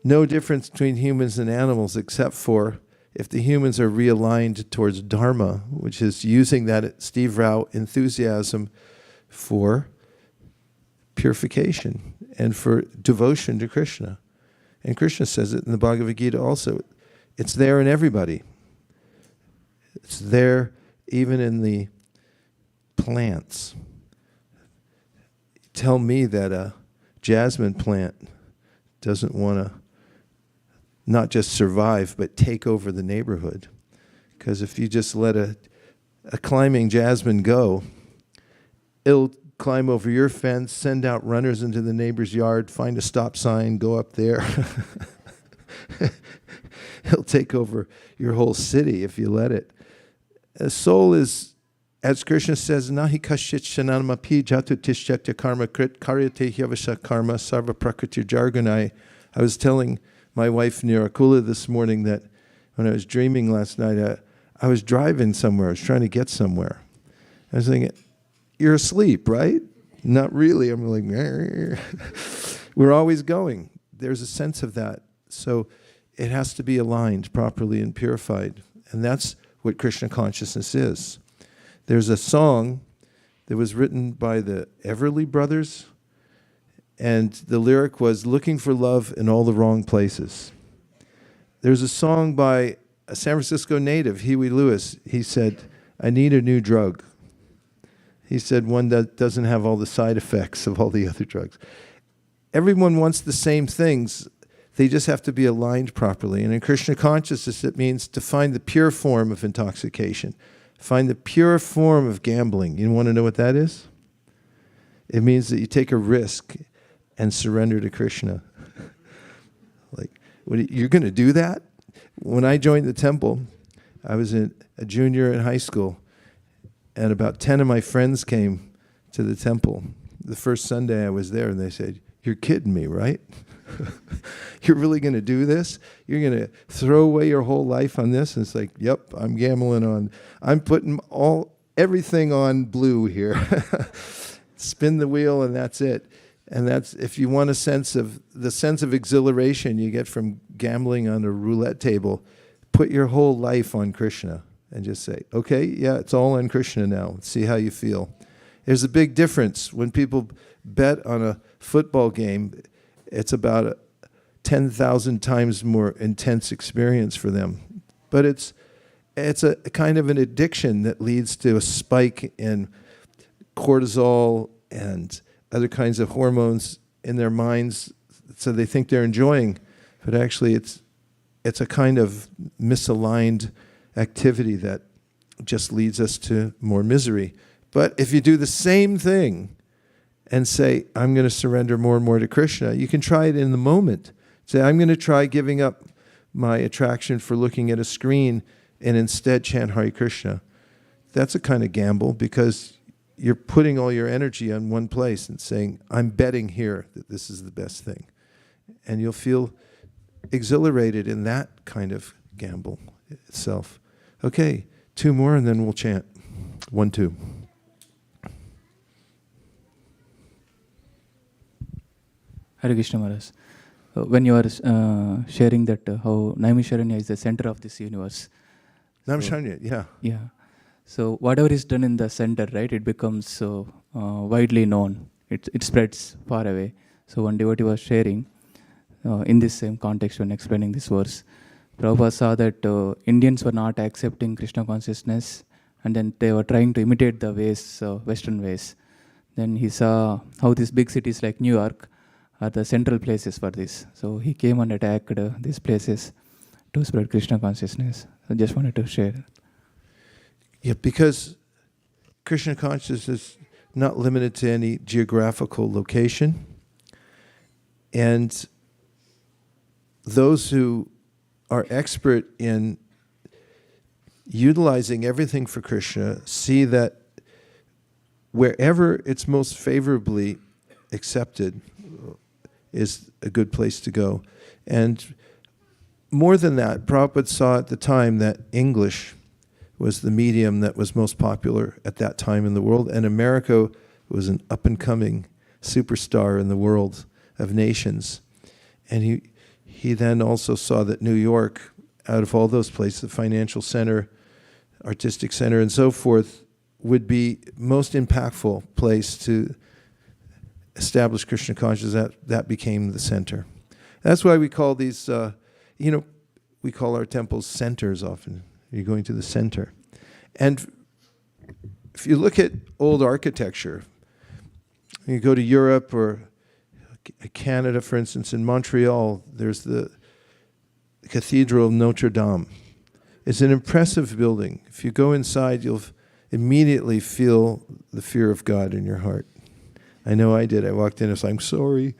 no difference between humans and animals except for if the humans are realigned towards Dharma, which is using that Steve Rao enthusiasm for purification and for devotion to Krishna. And Krishna says it in the Bhagavad Gita also. It's there in everybody. It's there even in the plants. Tell me that a jasmine plant doesn't want to not just survive, but take over the neighborhood. Because if you just let a climbing jasmine go, it'll climb over your fence, send out runners into the neighbor's yard, find a stop sign, go up there. It'll take over your whole city if you let it. A soul is, as Krishna says, nahi kashit shananamapi jatu tishyatya karma krit karyate hyavasha karma sarva prakriti jarganai. I was telling my wife Nirakula this morning that when I was dreaming last night, I was driving somewhere. I was trying to get somewhere. I was thinking, you're asleep, right? Not really. I'm like, we're always going. There's a sense of that. So it has to be aligned properly and purified. And that's what Krishna consciousness is. There's a song that was written by the Everly Brothers, and the lyric was, looking for love in all the wrong places. There's a song by a San Francisco native, Huey Lewis. He said, I need a new drug. He said, one that doesn't have all the side effects of all the other drugs. Everyone wants the same things. They just have to be aligned properly. And in Krishna consciousness, it means to find the pure form of intoxication. Find the pure form of gambling. You want to know what that is? It means that you take a risk and surrender to Krishna. Like, you're going to do that? When I joined the temple, I was a junior in high school, and about 10 of my friends came to the temple. The first Sunday I was there, and they said, you're kidding me, right? You're really going to do this? You're going to throw away your whole life on this? And it's like, yep, I'm gambling on, I'm putting everything on blue here. Spin the wheel and that's it. And that's, if you want the sense of exhilaration you get from gambling on a roulette table, put your whole life on Krishna and just say, okay, yeah, it's all on Krishna now. See how you feel. There's a big difference. When people bet on a football game, it's about a 10,000 times more intense experience for them. But it's a kind of an addiction that leads to a spike in cortisol and other kinds of hormones in their minds, so they think they're enjoying. But actually it's a kind of misaligned activity that just leads us to more misery. But if you do the same thing and say, I'm going to surrender more and more to Krishna, you can try it in the moment. Say, I'm going to try giving up my attraction for looking at a screen and instead chant Hare Krishna. That's a kind of gamble because you're putting all your energy on one place and saying, I'm betting here that this is the best thing. And you'll feel exhilarated in that kind of gamble itself. Okay, 2 more and then we'll chant. 1, 2. Hare Krishna Maharaj. When you are sharing that how Naimisharanya is the center of this universe. Naimisharanya, yeah. Yeah. So whatever is done in the center, right, it becomes widely known. It spreads far away. So one devotee was sharing in this same context when explaining this verse. Prabhupada saw that Indians were not accepting Krishna consciousness and then they were trying to imitate the ways, Western ways. Then he saw how these big cities like New York are the central places for this. So he came and attacked these places to spread Krishna consciousness. I just wanted to share. Yeah, because Krishna consciousness is not limited to any geographical location. And those who are expert in utilizing everything for Krishna see that wherever it's most favorably accepted is a good place to go. And more than that, Prabhupada saw at the time that English was the medium that was most popular at that time in the world, and America was an up-and-coming superstar in the world of nations. And he then also saw that New York, out of all those places, the financial center, artistic center, and so forth, would be most impactful place to establish Krishna consciousness. That became the center. That's why we call these, we call our temples centers often. You're going to the center. And if you look at old architecture, you go to Europe or Canada, for instance, in Montreal, there's the Cathedral of Notre Dame. It's an impressive building. If you go inside, you'll immediately feel the fear of God in your heart. I know I did. I walked in and was like, I'm sorry.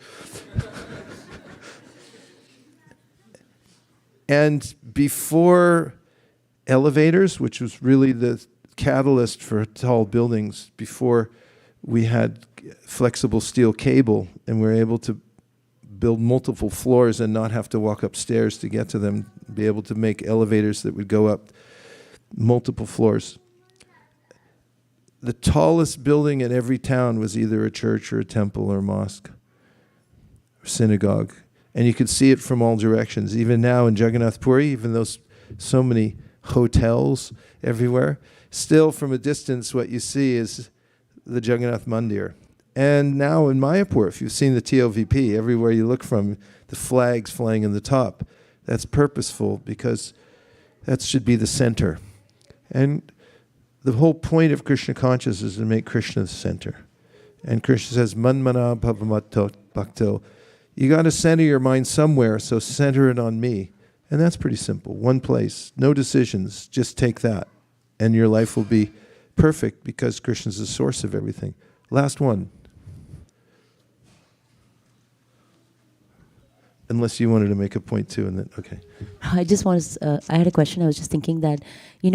And before elevators, which was really the catalyst for tall buildings, before we had flexible steel cable and we were able to build multiple floors and not have to walk upstairs to get to them, be able to make elevators that would go up multiple floors. The tallest building in every town was either a church or a temple or a mosque or synagogue. And you could see it from all directions. Even now in Jagannath Puri, even though so many hotels everywhere, still from a distance what you see is the Jagannath Mandir. And now in Mayapur, if you've seen the TOVP, everywhere you look from, the flags flying in the top, that's purposeful because that should be the center. And the whole point of Krishna consciousness is to make Krishna the center. And Krishna says, Manmana bhavamatto bhakto. You got to center your mind somewhere, so center it on me. And that's pretty simple. One place, no decisions, just take that. And your life will be perfect because Krishna's the source of everything. Last one. Unless you wanted to make a point too, and then, okay. I had a question. I was just thinking that,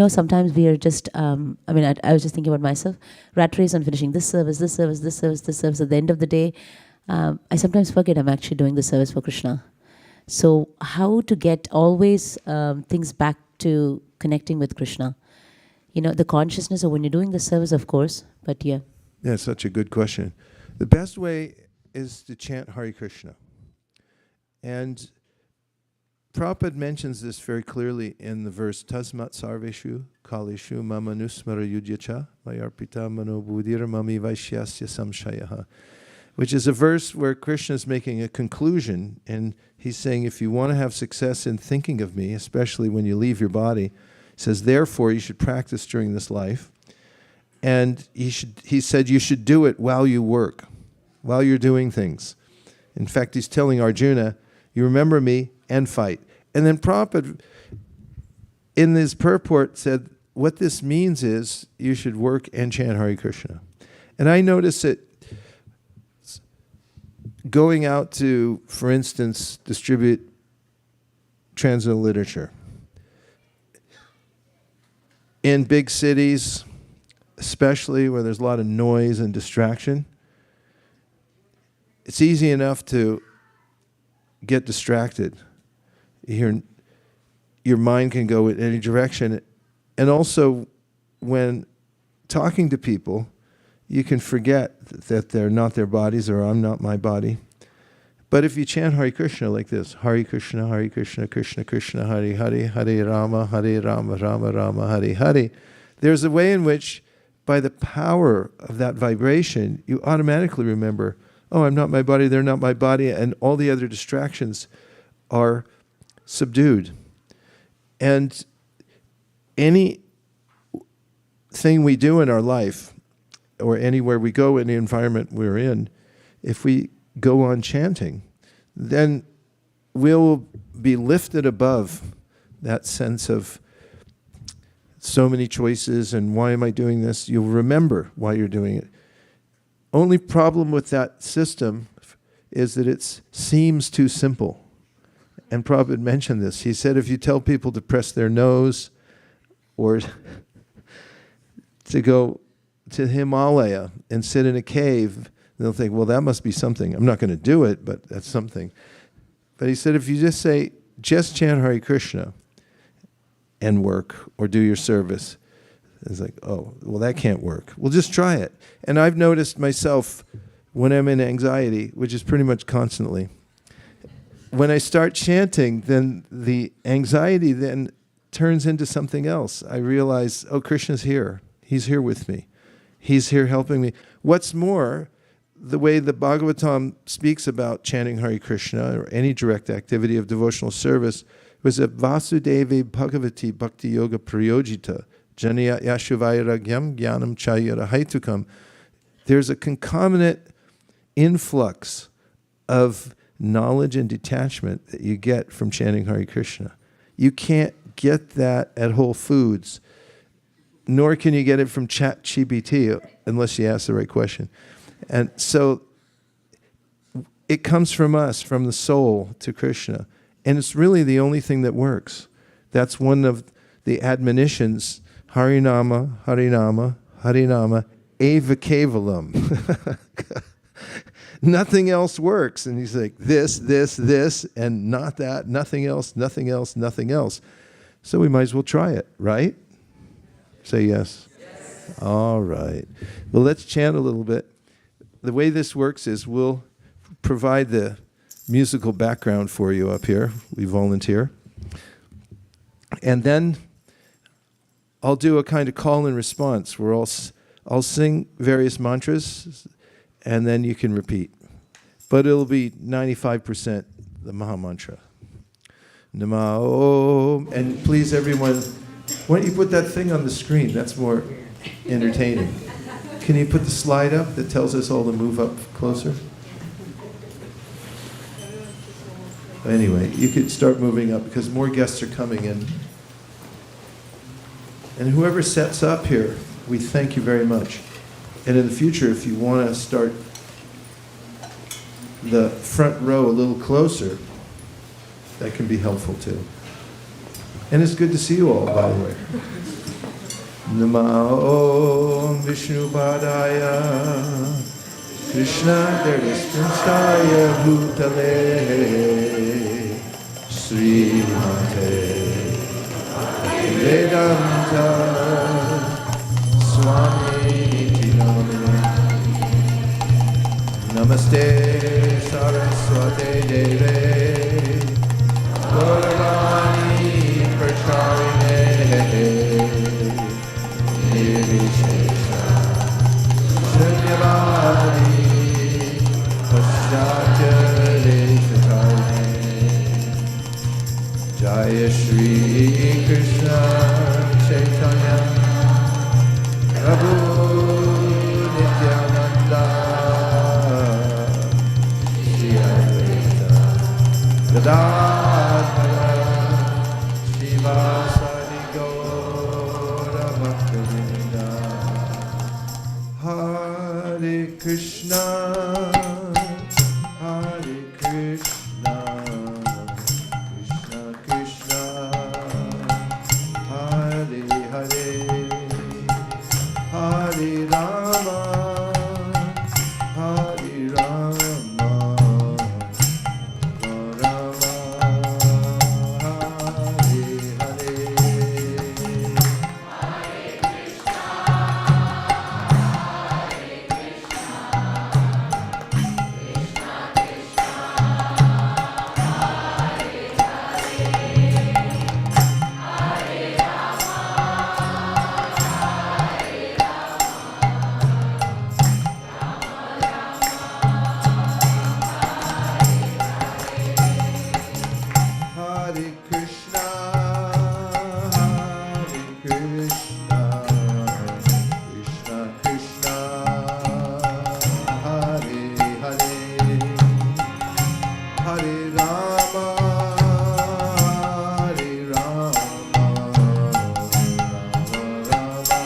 sometimes we are just, I was just thinking about myself, rat race on finishing this service. At the end of the day, I sometimes forget I'm actually doing the service for Krishna. So how to get always things back to connecting with Krishna? The consciousness of when you're doing the service, of course, but yeah. Yeah, such a good question. The best way is to chant Hare Krishna. And Prabhupada mentions this very clearly in the verse, Tasmat sarveshu kalishu mama nusmara yudyacha mayarpita mano buddhira mami vaishyasya samshayaha, which is a verse where Krishna is making a conclusion, and he's saying if you want to have success in thinking of me, especially when you leave your body, he says, therefore you should practice during this life. And he said you should do it while you work, while you're doing things. In fact, he's telling Arjuna, you remember me and fight. And then Prabhupada, in his purport, said, what this means is you should work and chant Hare Krishna. And I notice it going out to, for instance, distribute transcendental literature. In big cities, especially where there's a lot of noise and distraction, it's easy enough to get distracted. Your mind can go in any direction. And also, when talking to people, you can forget that they're not their bodies, or I'm not my body. But if you chant Hare Krishna like this, Hare Krishna, Krishna Krishna, Hare Hare, Hare Rama, Rama Rama, Hare Hare, there's a way in which, by the power of that vibration, you automatically remember, oh, I'm not my body, they're not my body, and all the other distractions are subdued. And any thing we do in our life, or anywhere we go in the environment we're in, if we go on chanting, then we'll be lifted above that sense of so many choices and why am I doing this? You'll remember why you're doing it. Only problem with that system is that it seems too simple. And Prabhupada mentioned this. He said if you tell people to press their nose or to go to Himalaya and sit in a cave, they'll think, well, that must be something. I'm not going to do it, but that's something. But he said if you just say, just chant Hare Krishna and work or do your service, it's like, oh, well, that can't work. Well, just try it. And I've noticed myself when I'm in anxiety, which is pretty much constantly, when I start chanting, then the anxiety then turns into something else. I realize, oh, Krishna's here. He's here with me. He's here helping me. What's more, the way the Bhagavatam speaks about chanting Hare Krishna or any direct activity of devotional service was that Vasudeva Bhagavati Bhakti Yoga Prayojita Janya Yashuvairagyam Jnanam Chayara Haitukam. There's a concomitant influx of knowledge and detachment that you get from chanting Hare Krishna. You can't get that at Whole Foods, nor can you get it from ChatGPT unless you ask the right question. And so it comes from us, from the soul to Krishna. And it's really the only thing that works. That's one of the admonitions, Harinama, Harinama, Harinama, Eva Kevalam. Nothing else works. And he's like, this, and not that, nothing else, nothing else, nothing else. So we might as well try it, right? Say yes. Yes. All right. Well, let's chant a little bit. The way this works is we'll provide the musical background for you up here. We volunteer. And then I'll do a kind of call and response where I'll sing various mantras, and then you can repeat. But it'll be 95% the Maha Mantra. Nama Om. And please, everyone, why don't you put that thing on the screen? That's more entertaining. Can you put the slide up that tells us all to move up closer? Anyway, you could start moving up because more guests are coming in. And whoever sets up here, we thank you very much. And in the future, if you want to start the front row a little closer, that can be helpful too. And it's good to see you all, by the way. Nama Om Vishnu Padaya Krishna Deristaya Bhutale Srimate Vedanta Swami Namaste Saraswate Deve Gauravani Pracharine Nirvishesha Shunyavadi Paschatya Jaya Shri Krishna Chaitanya Prabhu Nityananda Shri Advaita Gadadhara Krishna, Hare Krishna, Krishna Krishna, Hare Hare, Hare Rama, Hare Rama, Rama Hare Hare. Hare Krishna, Hare Krishna, Krishna Krishna, Hare Hare, Hare Rama, Hare Rama, Rama Rama,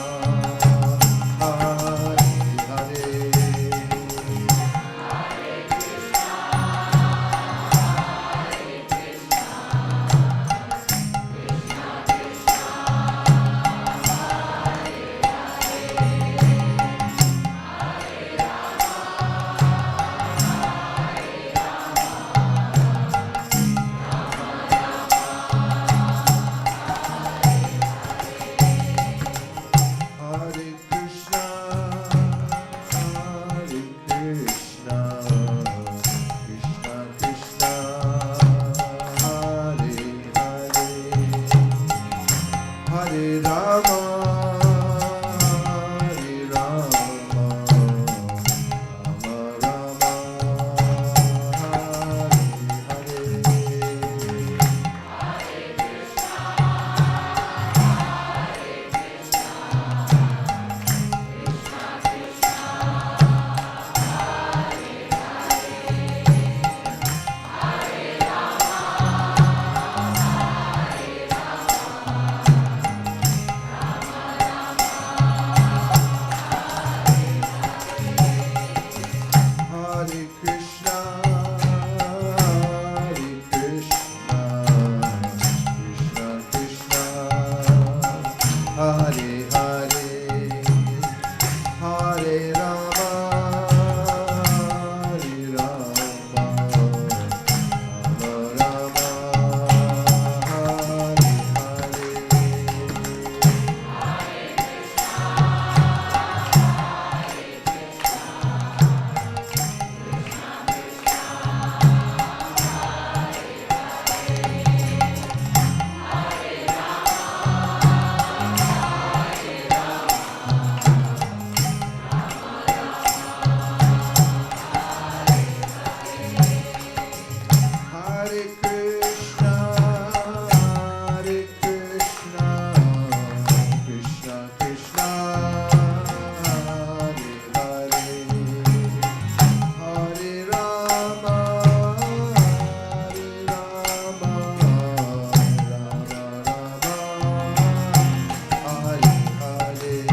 Hare Hare. Hare Krishna, Hare Krishna, Krishna Krishna, Hare Hare, Hare Rama, Hare Rama, Rama Rama, Hare Hare. Hare Krishna, Hare Krishna, Krishna Krishna, Hare Hare, Hare Rama, Hare Rama, Rama Rama, Hare Hare. Hare Krishna, Hare Krishna, Krishna Krishna, Hare Hare, Hare Rama, Hare Rama, Rama Rama, Hare Hare.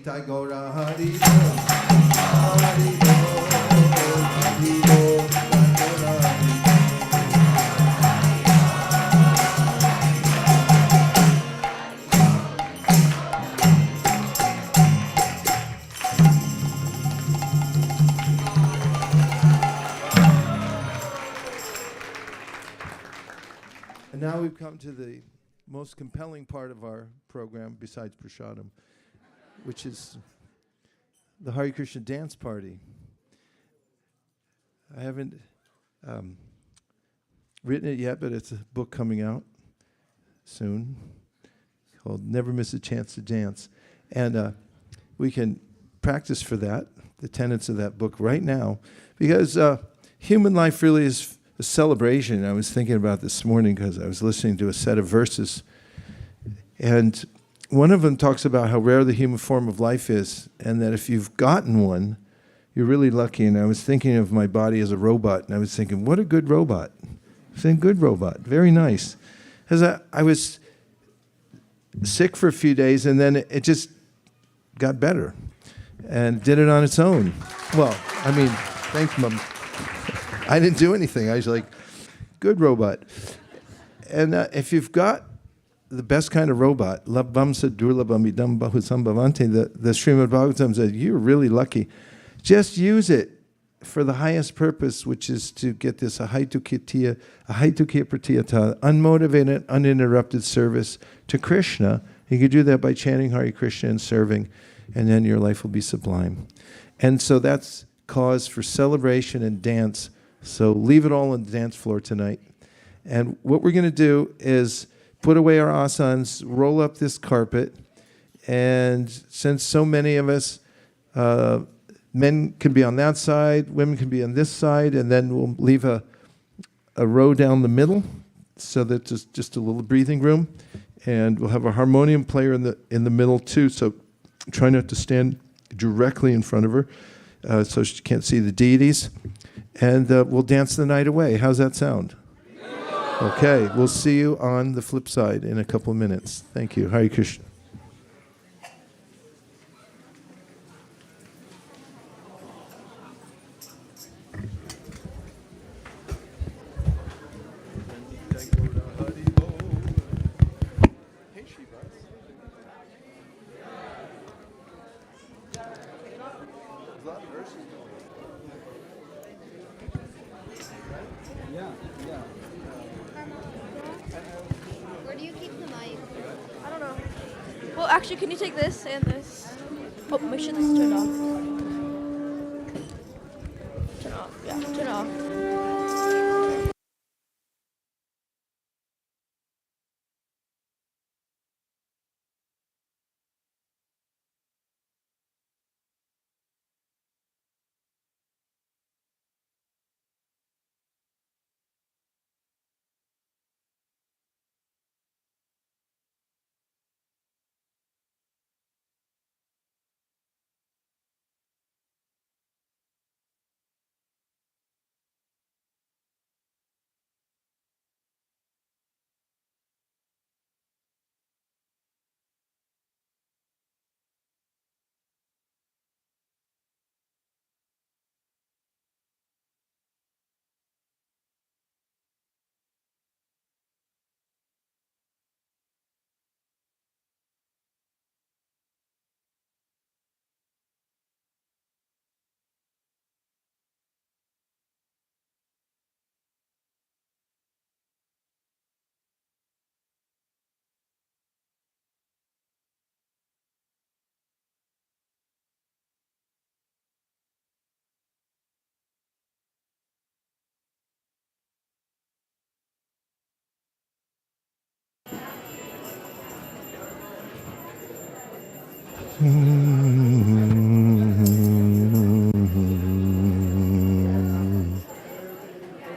Nitai Gaura Hari Bol, Hari Bol, Hari Bol, Gaura Hari. And now we've come to the most compelling part of our program, besides Prasadam, which is the Hare Krishna dance party. I haven't written it yet, but it's a book coming out soon called Never Miss a Chance to Dance. And we can practice for that, the tenets of that book right now, because human life really is a celebration. I was thinking about this morning because I was listening to a set of verses, and one of them talks about how rare the human form of life is, and that if you've gotten one, you're really lucky. And I was thinking of my body as a robot, and I was thinking, what a good robot. I said, good robot, very nice. Because I was sick for a few days, and then it just got better and did it on its own. Well, I mean, thanks, Mom. I didn't do anything. I was like, good robot. And if you've got the best kind of robot, Labhamsa Durlabham Idam Bahusambhavante, the Srimad Bhagavatam said, you're really lucky. Just use it for the highest purpose, which is to get this ahaitukya pratiyata, unmotivated, uninterrupted service to Krishna. You can do that by chanting Hare Krishna and serving, and then your life will be sublime. And so that's cause for celebration and dance. So leave it all on the dance floor tonight. And what we're going to do is put away our asanas, roll up this carpet, and since so many of us, men can be on that side, women can be on this side, and then we'll leave a row down the middle so that there's just a little breathing room. And we'll have a harmonium player in the middle too, so try not to stand directly in front of her so she can't see the deities. And we'll dance the night away. How's that sound? Okay, we'll see you on the flip side in a couple of minutes. Thank you. Hare Krishna. Where do you keep the mic? I don't know. Well, actually, can you take this and this? Oh, make sure this is turned off. Turn off. Yeah, turn off.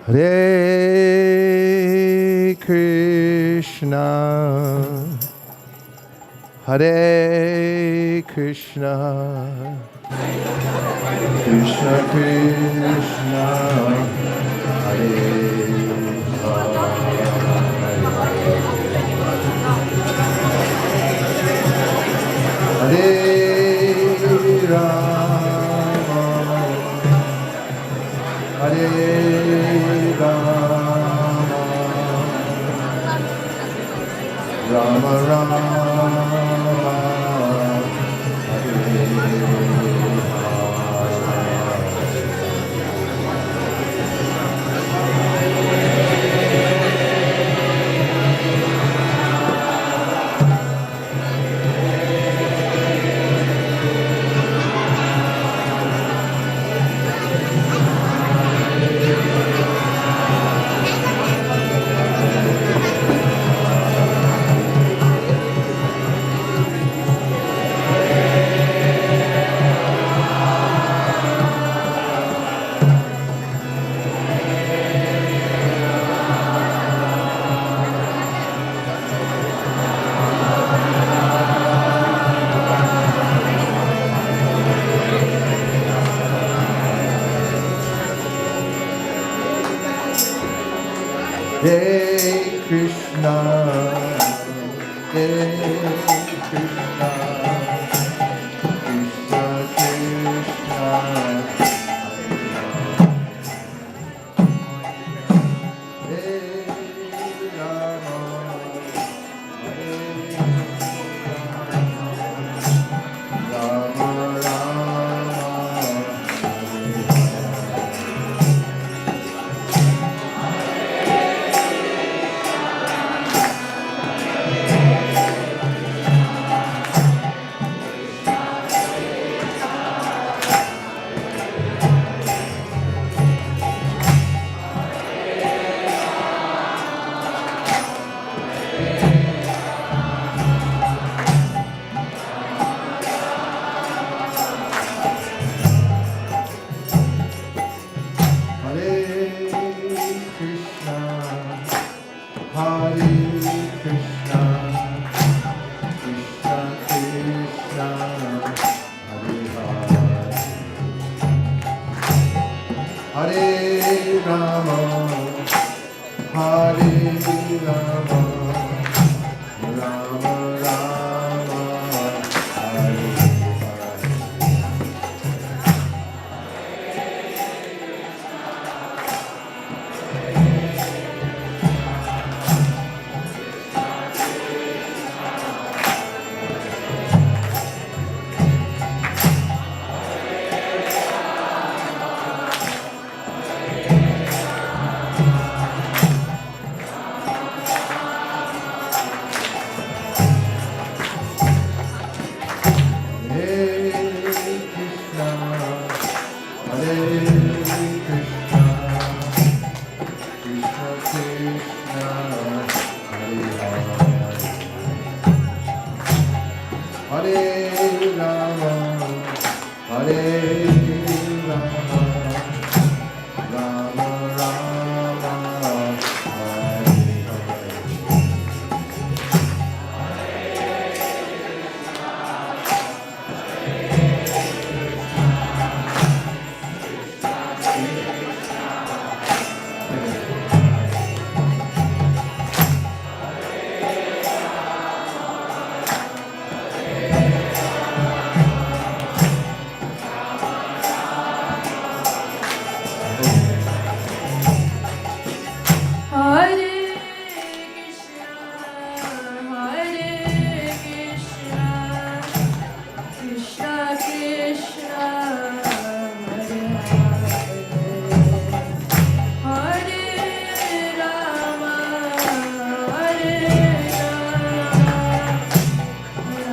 Hare Krishna, Hare Krishna, Krishna Krishna, Hare Hare Hare Krishna, Hare Krishna, Krishna Krishna, Hare Rama, Hare Rama, Rama Hare Krishna, Hare Krishna, Krishna Krishna, Hare Hare, Hare Rama, Hare Rama, Rama Rama, Hare Hare. Hare Krishna, Hare Krishna, Krishna Krishna, Hare Hare, Hare Rama, Hare Rama, Rama Rama, Hare Hare. Hare Krishna, Hare Krishna, Krishna Krishna, Hare Hare, Hare Rama, Hare Rama, Rama Hare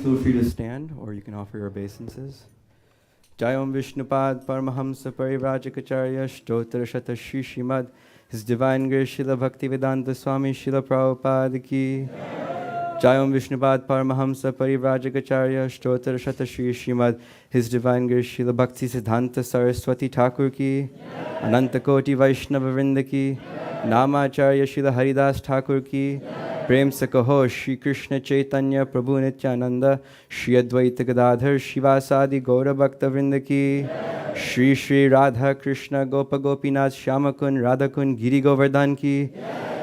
feel free to stand, or you can offer your obeisances. Jayam Vishnupad Paramahamsa Parivrajacharya Stotra Shata Shri Srimad His Divine Grace Srila Bhaktivedanta Swami Srila Prabhupada Ki. Jayam Vishnupad Paramahamsa Parivrajacharya Stotra Shata Shri Srimad His Divine Grace Srila Bhakti Siddhanta Saraswati Thakur Ki. Ananta Koti Vaishnava Vrinda Ki. Namacharya Srila Haridas Thakur Ki. Prem se kaho Shri Krishna Chaitanya Prabhu Nityananda Shri Advaita Gadadhar Shivasadi Gaura Bhakta Vrinda Ki. Shri Shri Radha Krishna Gopa Gopinath Shyamakun Radhakun Giri Govardhan Ki.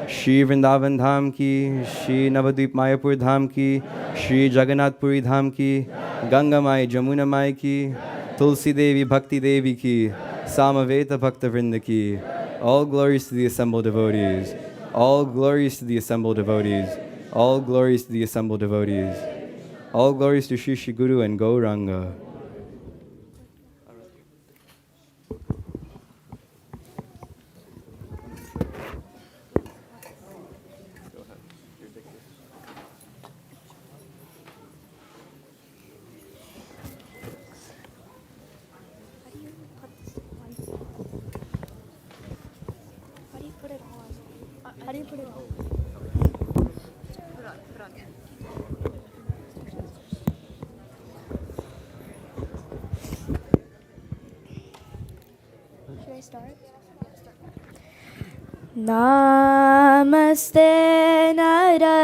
Shri Vrindavan Dham Ki. Shri Navadvip Mayapur Dham Ki. Shri Jagannath Puri Dham Ki. Ganga Mai Jamuna Mai Ki. Tulsi Devi Bhakti Devi Ki. Samaveta Bhakta Vrinda Ki. All glories to the assembled devotees. All glories to the assembled devotees. All glories to the assembled devotees. All glories to Shri Shri Guru and Gauranga. How do you put it on? Put on again. Should I start? Namaste Narasimhaya.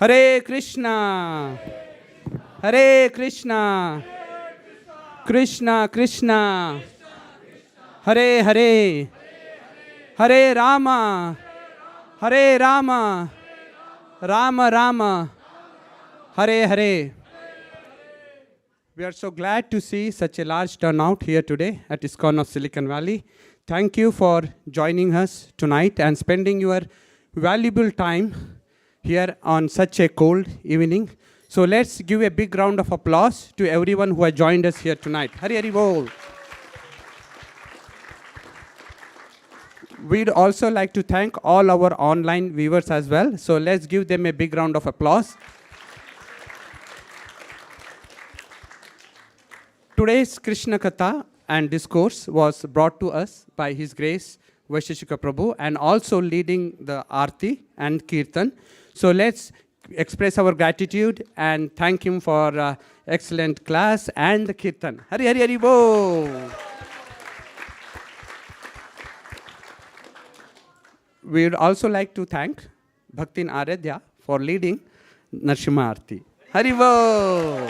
Hare Krishna, Hare Krishna, Krishna Krishna, Hare Hare, Hare Rama, Hare Rama, Rama Rama, Hare Hare. We are so glad to see such a large turnout here today at ISKCON of Silicon Valley. Thank you for joining us tonight and spending your valuable time here on such a cold evening. So let's give a big round of applause to everyone who has joined us here tonight. Hari Hari Bol. We'd also like to thank all our online viewers as well. So let's give them a big round of applause. Today's Krishna Katha and discourse was brought to us by His Grace Vaisesika Prabhu and also leading the Aarti and Kirtan. So let's express our gratitude and thank him for excellent class and the Kirtan. Hari Hari Hari Bo. We would also like to thank Bhaktin Aradhya for leading Narsimha Aarti. Hari Bo.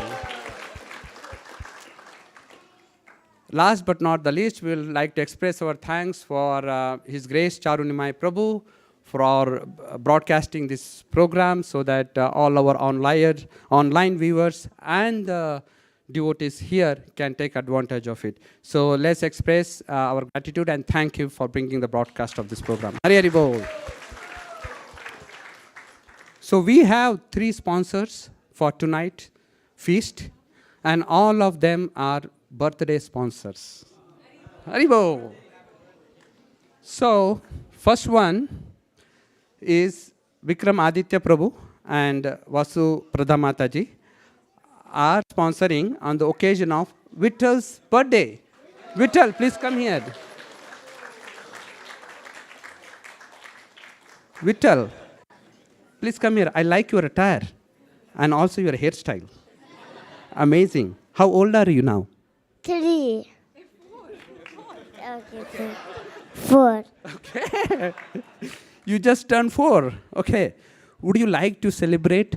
Last but not the least, we would like to express our thanks for His Grace Charunimai Prabhu for broadcasting this program so that all our online viewers and devotees here can take advantage of it. So let's express our gratitude and thank you for bringing the broadcast of this program. Hari Hari Bol. So we have 3 sponsors for tonight feast, and all of them are birthday sponsors. Haribo. So first one is Vikram Aditya Prabhu and Vasu Pradha Mataji are sponsoring on the occasion of Vittal's birthday. Vittal, please come here. Vittal, please come here. I like your attire and also your hairstyle. Amazing. How old are you now? 3. Okay, 3. 4. Okay. You just turned 4. Okay. Would you like to celebrate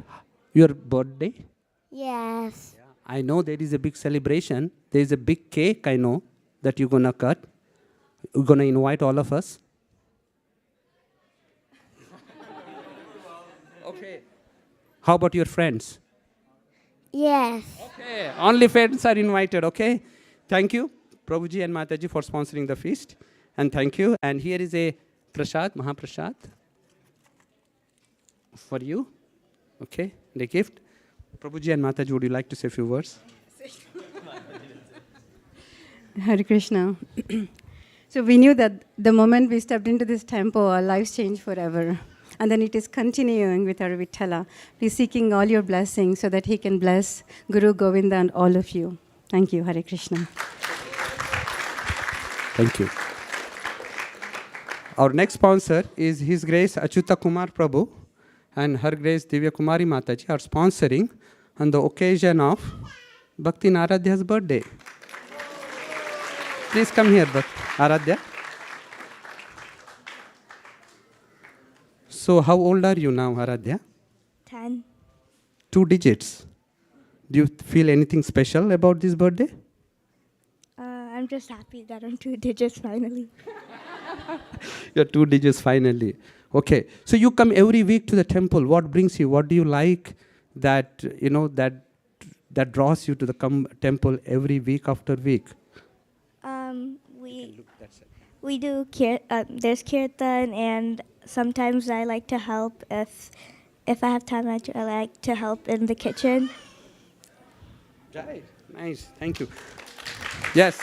your birthday? Yes. I know there is a big celebration. There is a big cake, I know, that you're going to cut. You're going to invite all of us. Okay. How about your friends? Yes. Okay. Only friends are invited, okay? Thank you, Prabhuji and Mataji, for sponsoring the feast. And thank you. And here is a prasad, Mahaprasad, for you. Okay, the gift. Prabhuji and Mataji, would you like to say a few words? Hare Krishna. So we knew that the moment we stepped into this temple, our lives changed forever. And then it is continuing with our Vittala. We're seeking all your blessings so that he can bless Guru Govinda and all of you. Thank you, Hare Krishna. Thank you. Our next sponsor is His Grace Achyuta Kumar Prabhu and Her Grace Divya Kumari Mataji are sponsoring on the occasion of Bhakti Naradhya's birthday. Please come here, Aradhya. So how old are you now, Aradhya? 10. 2 digits. Do you feel anything special about this birthday? I'm just happy that I'm 2 digits finally. You're 2 digits finally. Okay. So you come every week to the temple. What brings you? What do you like that, that draws you to the temple every week after week? We do there's kirtan, and sometimes I like to help if I have time. I like to help in the kitchen. Right. Nice. Thank you. Yes.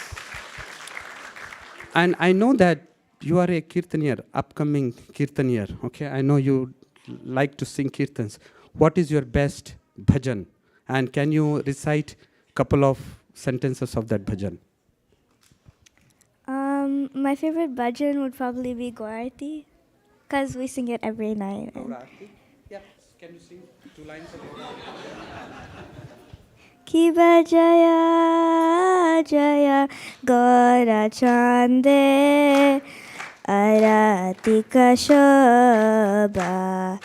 And I know that you are a kirtanier, upcoming kirtanier. Okay. I know you like to sing kirtans. What is your best bhajan? And can you recite a couple of sentences of that bhajan? My favorite bhajan would probably be Gaurati, because we sing it every night. Yeah. Can you sing 2 lines of it? Kiba Jaya Jaya Gaura Chande Aratika Shobha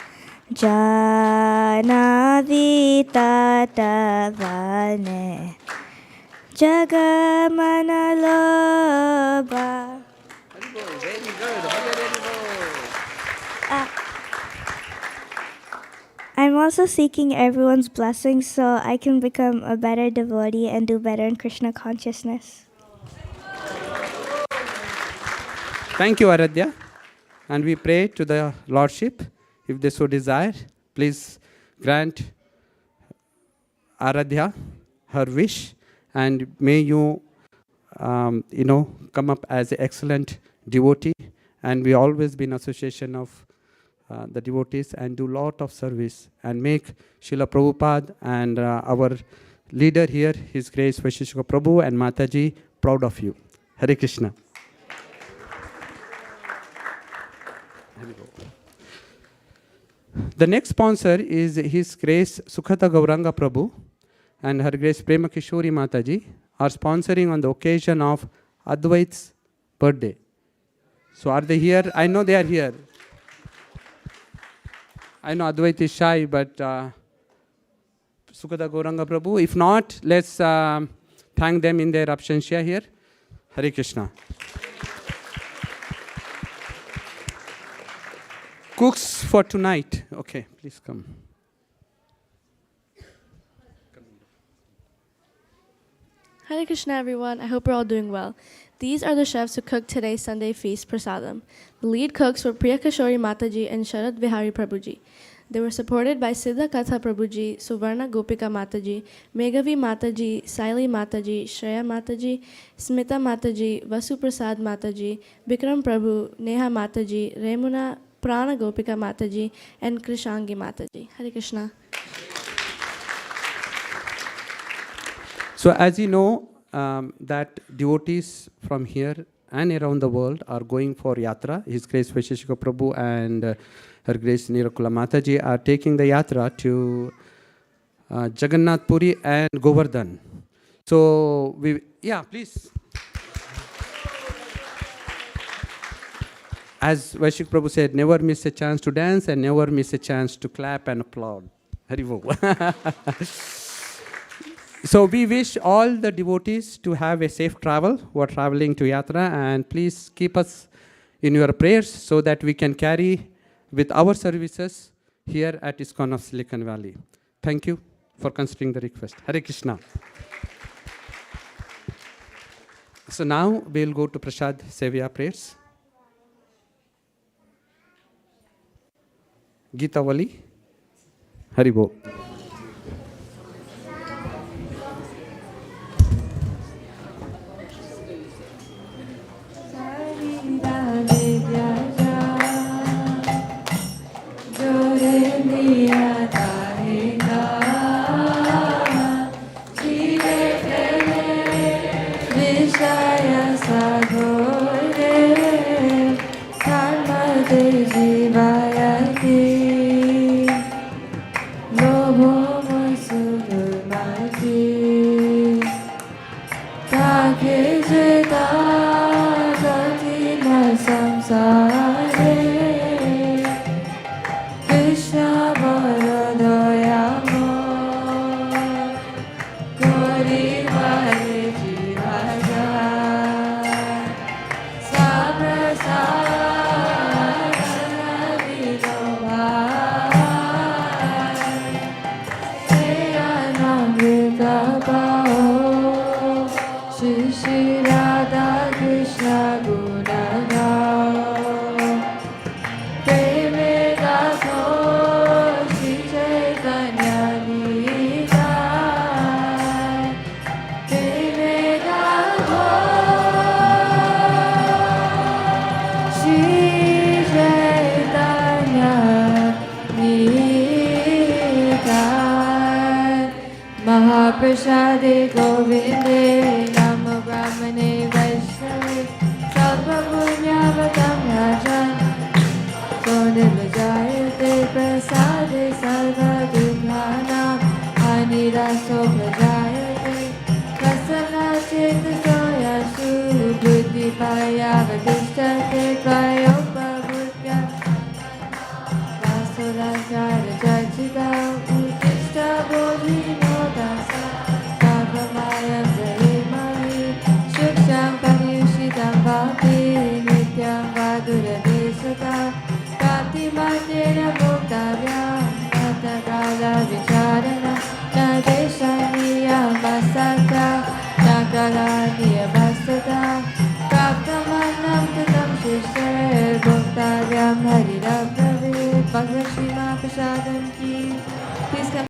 Janavi Tatavane Jagamanaloba. Very good. I'm also seeking everyone's blessings so I can become a better devotee and do better in Krishna consciousness. Thank you, Aradhya. And we pray to the Lordship, if they so desire, please grant Aradhya her wish, and may you, come up as an excellent devotee, and we always be in association of the devotees and do lot of service and make Srila Prabhupada and our leader here, His Grace Vaisesika Prabhu and Mataji, proud of you. Hare Krishna. The next sponsor is His Grace Sukhata Gauranga Prabhu and Her Grace Prema Kishori Mataji are sponsoring on the occasion of Advait's birthday. So are they here? I know they are here. I know Advait is shy, but Sukhata Gauranga Prabhu. If not, let's thank them in their absentia here. Hare Krishna. Cooks for tonight. Okay, please come. Hare Krishna, everyone. I hope you're all doing well. These are the chefs who cooked today's Sunday feast prasadam. The lead cooks were Priya Kishori Mataji and Sharad Vihari Prabhuji. They were supported by Siddha Katha Prabhuji, Suvarna Gopika Mataji, Meghavi Mataji, Saili Mataji, Shreya Mataji, Smita Mataji, Vasu Prasad Mataji, Bikram Prabhu, Neha Mataji, Remuna Prana Gopika Mataji, and Krishangi Mataji. Hare Krishna. So as you know, that devotees from here and around the world are going for yatra. His Grace Vaisesika Prabhu and Her Grace Nirakula Mataji are taking the yatra to Jagannath Puri and Govardhan. So please. As Vaishik Prabhu said, never miss a chance to dance and never miss a chance to clap and applaud. Haribol. So we wish all the devotees to have a safe travel who are traveling to Yatra, and please keep us in your prayers so that we can carry with our services here at ISKCON of Silicon Valley. Thank you for considering the request. Hare Krishna. So now we'll go to Prasad Sevya prayers. Gita Wali. Haribol. Prasade Govinde Namo Brahmane Vaishnave Sabha Punyavatam Rajan Sonivajayate Prasade Sarva Dukhanam Aniraso Prajayate Prasana Chetaso Yasu Buddhi Payavadishtate Tvayopa Buddhya Vasurajara Jajita Uttishta Bodhi Dasa Maya Premani Shuksham Panishitam Bhakti Nityam Vadura Desata Kati Matena Muktavyam Natakala Vicharana Nadeshaniya Masata Nakalaniya Vasata Kaptamanam Tatam Shishre Muktavyam Harirapravid Bhagavad Shima